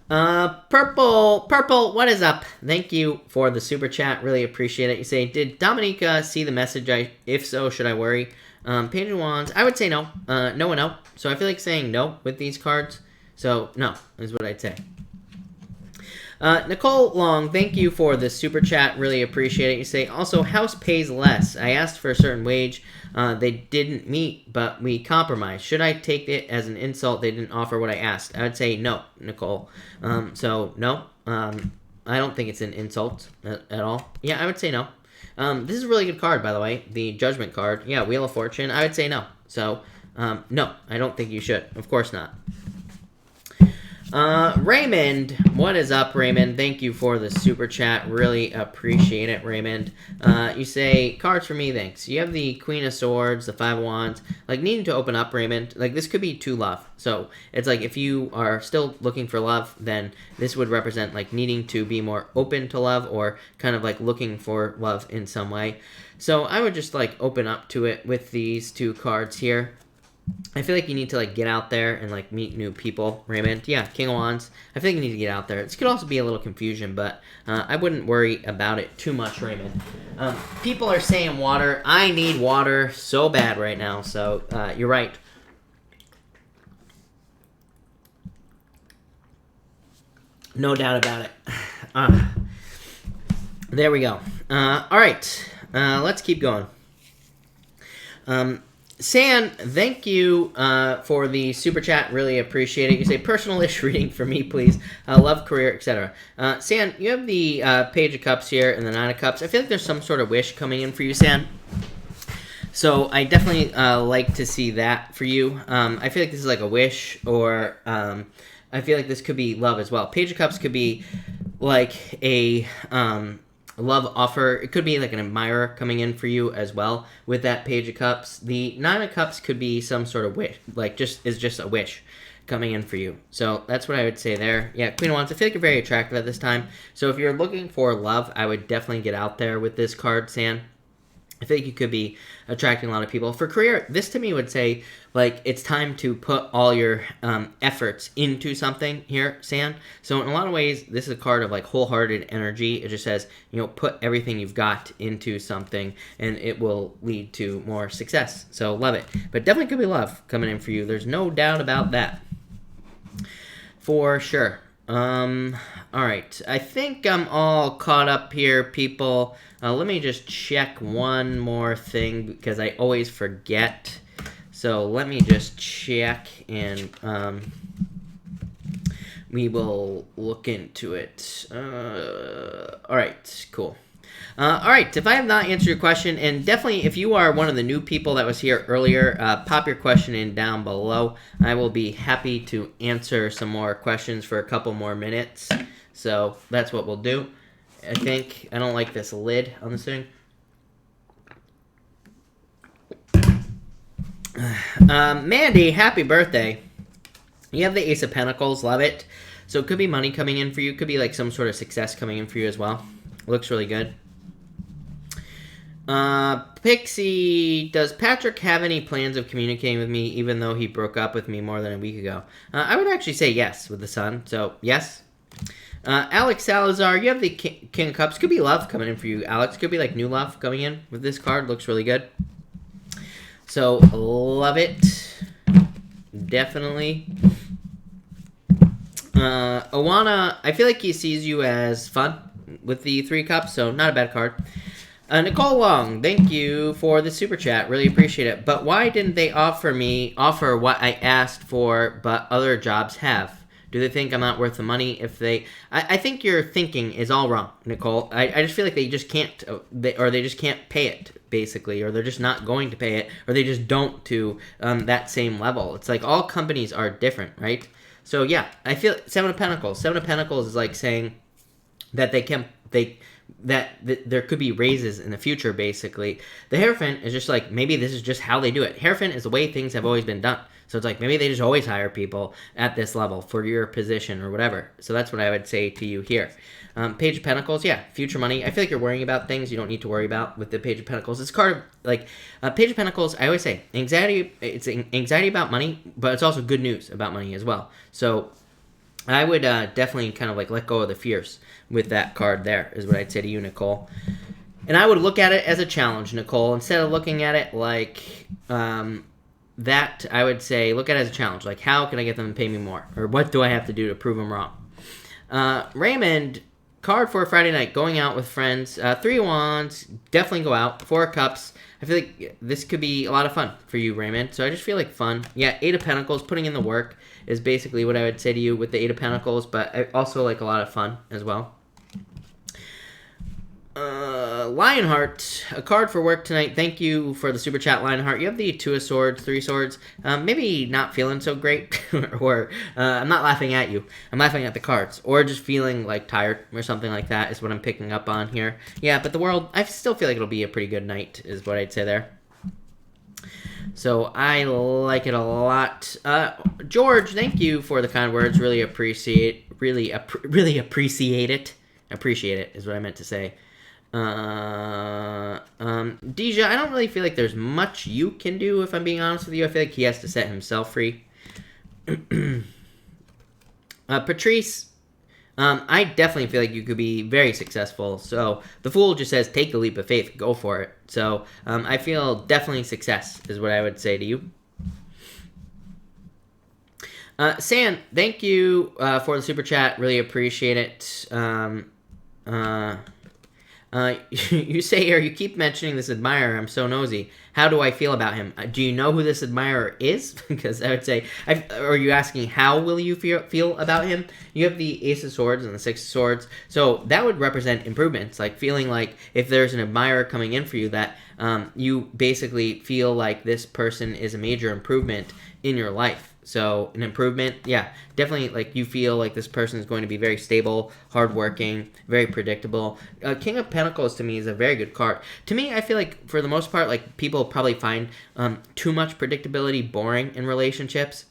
Purple, what is up? Thank you for the super chat. Really appreciate it. You say, did Dominica see the message? If so, should I worry? Page of Wands, I would say no. No and no. So I feel like saying no with these cards. So no is what I'd say. Nicole Long, thank you for the super chat. Really appreciate it. You say, also, house pays less. I asked for a certain wage. They didn't meet, but we compromised. Should I take it as an insult they didn't offer what I asked? I would say no, Nicole. So no. I don't think it's an insult at all. Yeah, I would say no. This is a really good card, by the way. The Judgment card. Yeah, Wheel of Fortune. I would say no. So, no, I don't think you should. Of course not. Raymond, what is up, Raymond? Thank you for the super chat. Really appreciate it, Raymond. You say, cards for me, thanks. You have the Queen of Swords, the 5 of Wands. Like, needing to open up, Raymond. Like, this could be to love. So, it's like, if you are still looking for love, then this would represent, like, needing to be more open to love, or kind of, like, looking for love in some way. So, I would just, like, open up to it with these 2 cards here. I feel like you need to, like, get out there and, like, meet new people, Raymond. Yeah, King of Wands. I think you need to get out there. This could also be a little confusion, but I wouldn't worry about it too much, Raymond. People are saying water. I need water so bad right now, so you're right. No doubt about it. There we go. All right. Let's keep going. San, thank you for the super chat. Really appreciate it. You say, personal-ish reading for me, please. Love, career, etc. San, you have the Page of Cups here and the 9 of Cups. I feel like there's some sort of wish coming in for you, San. So I definitely like to see that for you. I feel like this is like a wish, or I feel like this could be love as well. Page of Cups could be like a love offer. It could be like an admirer coming in for you as well with that Page of Cups. The Nine of Cups could be some sort of wish, like just a wish coming in for you. So that's what I would say there. Yeah, Queen of Wands, I feel like you're very attractive at this time. So if you're looking for love, I would definitely get out there with this card, San. I think you could be attracting a lot of people. For career, this to me would say, like, it's time to put all your efforts into something here, San. So in a lot of ways, this is a card of, like, wholehearted energy. It just says, you know, put everything you've got into something, and it will lead to more success. So love it. But definitely could be love coming in for you. There's no doubt about that. For sure. All right. I think I'm all caught up here, people. Let me just check one more thing because I always forget. So let me just check, and we will look into it. All right, cool. All right, if I have not answered your question, and definitely if you are one of the new people that was here earlier, pop your question in down below. I will be happy to answer some more questions for a couple more minutes. So that's what we'll do. I think I don't like this lid on this thing. Mandy, happy birthday. You have the Ace of Pentacles, love it. So it could be money coming in for you. Could be like some sort of success coming in for you as well. Looks really good. Pixie, does Patrick have any plans of communicating with me even though he broke up with me more than a week ago? I would actually say yes with the sun. So yes. Alex Salazar, you have the King of Cups. Could be love coming in for you, Alex. Could be like new love coming in with this card. Looks really good. So, love it. Definitely. Owana, I feel like he sees you as fun with the 3 cups, so not a bad card. Nicole Long, thank you for the super chat. Really appreciate it. But why didn't they offer what I asked for, but other jobs have? Do they think I'm not worth the money if they... I think your thinking is all wrong, Nicole. I just feel like they just can't... they just can't pay it, basically. Or they're just not going to pay it. Or they just don't to that same level. It's like all companies are different, right? So, yeah. I feel... Seven of Pentacles. Seven of Pentacles is like saying that there could be raises in the future, basically. The Hierophant is just like, maybe this is just how they do it. Hierophant is the way things have always been done. So it's like, maybe they just always hire people at this level for your position or whatever. So that's what I would say to you here. Page of Pentacles, yeah, future money. I feel like you're worrying about things you don't need to worry about with the Page of Pentacles. It's card of, like, Page of Pentacles, I always say, anxiety, it's anxiety about money, but it's also good news about money as well. So I would definitely kind of like let go of the fears with that card there, is what I'd say to you, Nicole. And I would look at it as a challenge, Nicole. Instead of looking at it like... that, I would say, look at it as a challenge. Like, how can I get them to pay me more? Or what do I have to do to prove them wrong? Raymond, card for a Friday night, going out with friends. 3 of Wands, definitely go out. 4 of Cups. I feel like this could be a lot of fun for you, Raymond. So I just feel like fun. Yeah, 8 of Pentacles, putting in the work is basically what I would say to you with the 8 of Pentacles. But I also like a lot of fun as well. Lionheart, a card for work tonight. Thank you for the super chat, Lionheart. You have the 2 of Swords, 3 swords. Maybe not feeling so great, or I'm not laughing at you. I'm laughing at the cards, or just feeling like tired or something like that is what I'm picking up on here. Yeah, but the world, I still feel like it'll be a pretty good night, is what I'd say there. So I like it a lot. George, thank you for the kind words. Really appreciate it. Appreciate it is what I meant to say. Deja, I don't really feel like there's much you can do, if I'm being honest with you. I feel like he has to set himself free. Patrice, I definitely feel like you could be very successful. So the Fool just says, take the leap of faith, go for it. So I feel definitely success is what I would say to you. San, thank you for the super chat. Really appreciate it. You say here, you keep mentioning this admirer. I'm so nosy. How do I feel about him? Do you know who this admirer is? Because I would say, are you asking how will you feel about him? You have the Ace of Swords and the Six of Swords. So that would represent improvements, like feeling like if there's an admirer coming in for you that you basically feel like this person is a major improvement in your life. So an improvement, yeah, definitely like you feel like this person is going to be very stable, hardworking, very predictable. King of Pentacles to me is a very good card. To me, I feel like for the most part, like people probably find too much predictability boring in relationships.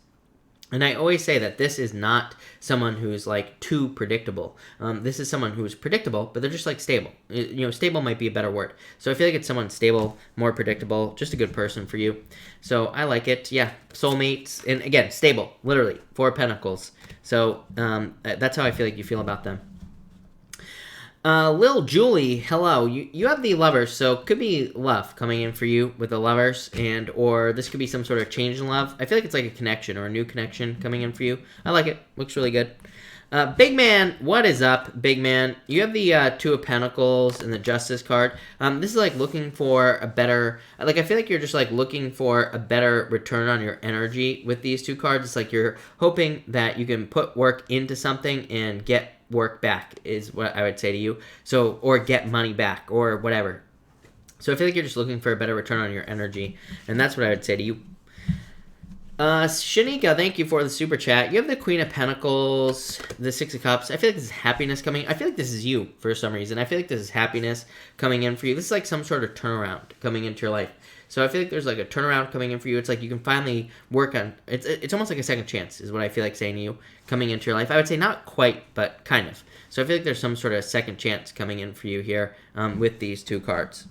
And I always say that this is not someone who's like too predictable. This is someone who's predictable, but they're just like stable. You know, stable might be a better word. So I feel like it's someone stable, more predictable, just a good person for you. So I like it. Yeah, soulmates, and again, stable, literally, 4 of Pentacles. So that's how I feel like you feel about them. Lil Julie, hello. You have the Lovers, so could be love coming in for you with the Lovers, and or this could be some sort of change in love. I feel like it's like a connection or a new connection coming in for you. I like it. Looks really good. Big Man, what is up, Big Man? You have the 2 of Pentacles and the Justice card. This is like looking for a better, like I feel like you're just like looking for a better return on your energy with these 2 cards. It's like you're hoping that you can put work into something and get work back is what I would say to you. So, or get money back or whatever. So I feel like you're just looking for a better return on your energy. And that's what I would say to you. Shanika, thank you for the super chat. You have the Queen of Pentacles, the 6 of Cups. I feel like this is happiness coming. I feel like this is you for some reason. I feel like this is happiness coming in for you. This is like some sort of turnaround coming into your life. So I feel like there's like a turnaround coming in for you. It's like you can finally work on, it's almost like a second chance is what I feel like saying to you coming into your life. I would say not quite, but kind of. So I feel like there's some sort of second chance coming in for you here with these 2 cards.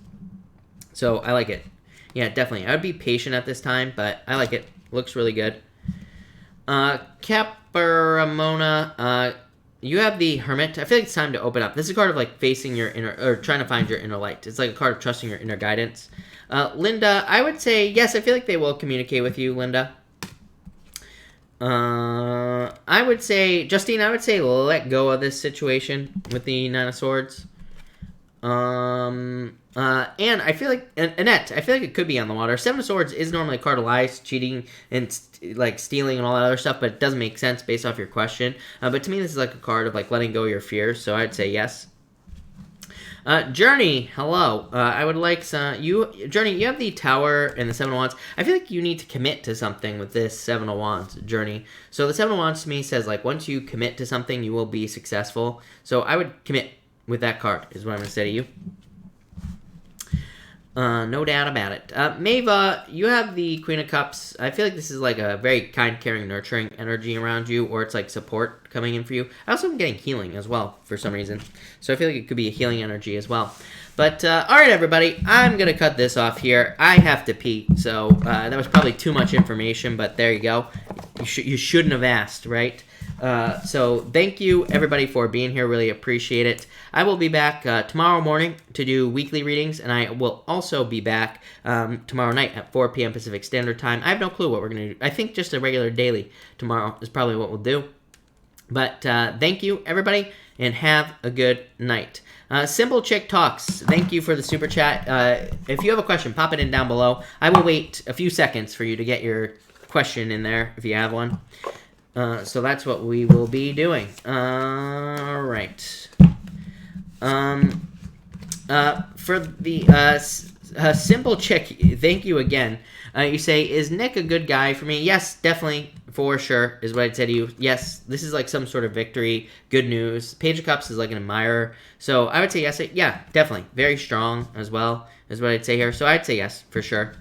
So I like it. Yeah, definitely. I would be patient at this time, but I like it. Looks really good. Caprimona, you have the Hermit. I feel like it's time to open up. This is a card of like facing your inner, or trying to find your inner light. It's like a card of trusting your inner guidance. Linda, I would say, yes, I feel like they will communicate with you, Linda. I would say, Justine, I would say let go of this situation with the 9 of Swords. And I feel like, Annette, I feel like it could be on the water. 7 of Swords is normally a card of lies, cheating, and like stealing and all that other stuff, but it doesn't make sense based off your question. But to me, this is like a card of like letting go of your fears, so I'd say yes. Journey, hello. I would like Journey, you have the Tower and the 7 of Wands. I feel like you need to commit to something with this 7 of Wands, Journey. So the 7 of Wands to me says like once you commit to something, you will be successful. So I would commit with that card is what I'm going to say to you. No doubt about it. Maeva, you have the Queen of Cups. I feel like this is like a very kind, caring, nurturing energy around you, or it's like support coming in for you. I also am getting healing as well for some reason. So I feel like it could be a healing energy as well. But, all right, everybody, I'm going to cut this off here. I have to pee, so that was probably too much information, but there you go. You shouldn't have asked, right? So thank you, everybody, for being here. Really appreciate it. I will be back tomorrow morning to do weekly readings, and I will also be back tomorrow night at 4 p.m. Pacific Standard Time. I have no clue what we're going to do. I think just a regular daily tomorrow is probably what we'll do. But thank you, everybody, and have a good night. Simple Chick Talks, thank you for the super chat. If you have a question, pop it in down below. I will wait a few seconds for you to get your question in there if you have one. So that's what we will be doing. All right. For the Simple Chick, thank you again. You say, is Nick a good guy for me? Yes, definitely, for sure, is what I'd say to you. Yes, this is like some sort of victory, good news. Page of Cups is like an admirer. So I would say yes. Yeah, definitely. Very strong as well, is what I'd say here. So I'd say yes, for sure.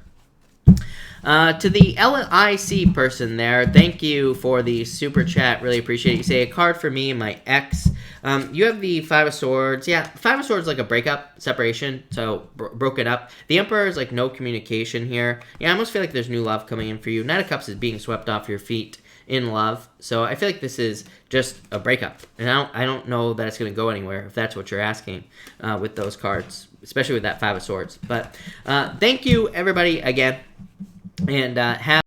To the LIC person there, thank you for the super chat. Really appreciate it. You say, a card for me and my ex. You have the 5 of Swords. Yeah, 5 of Swords is like a breakup, separation, so broken up. The Emperor is like no communication here. Yeah, I almost feel like there's new love coming in for you. Knight of Cups is being swept off your feet in love. So I feel like this is just a breakup. And I don't know that it's going to go anywhere, if that's what you're asking with those cards, especially with that 5 of Swords. But thank you, everybody, again. And have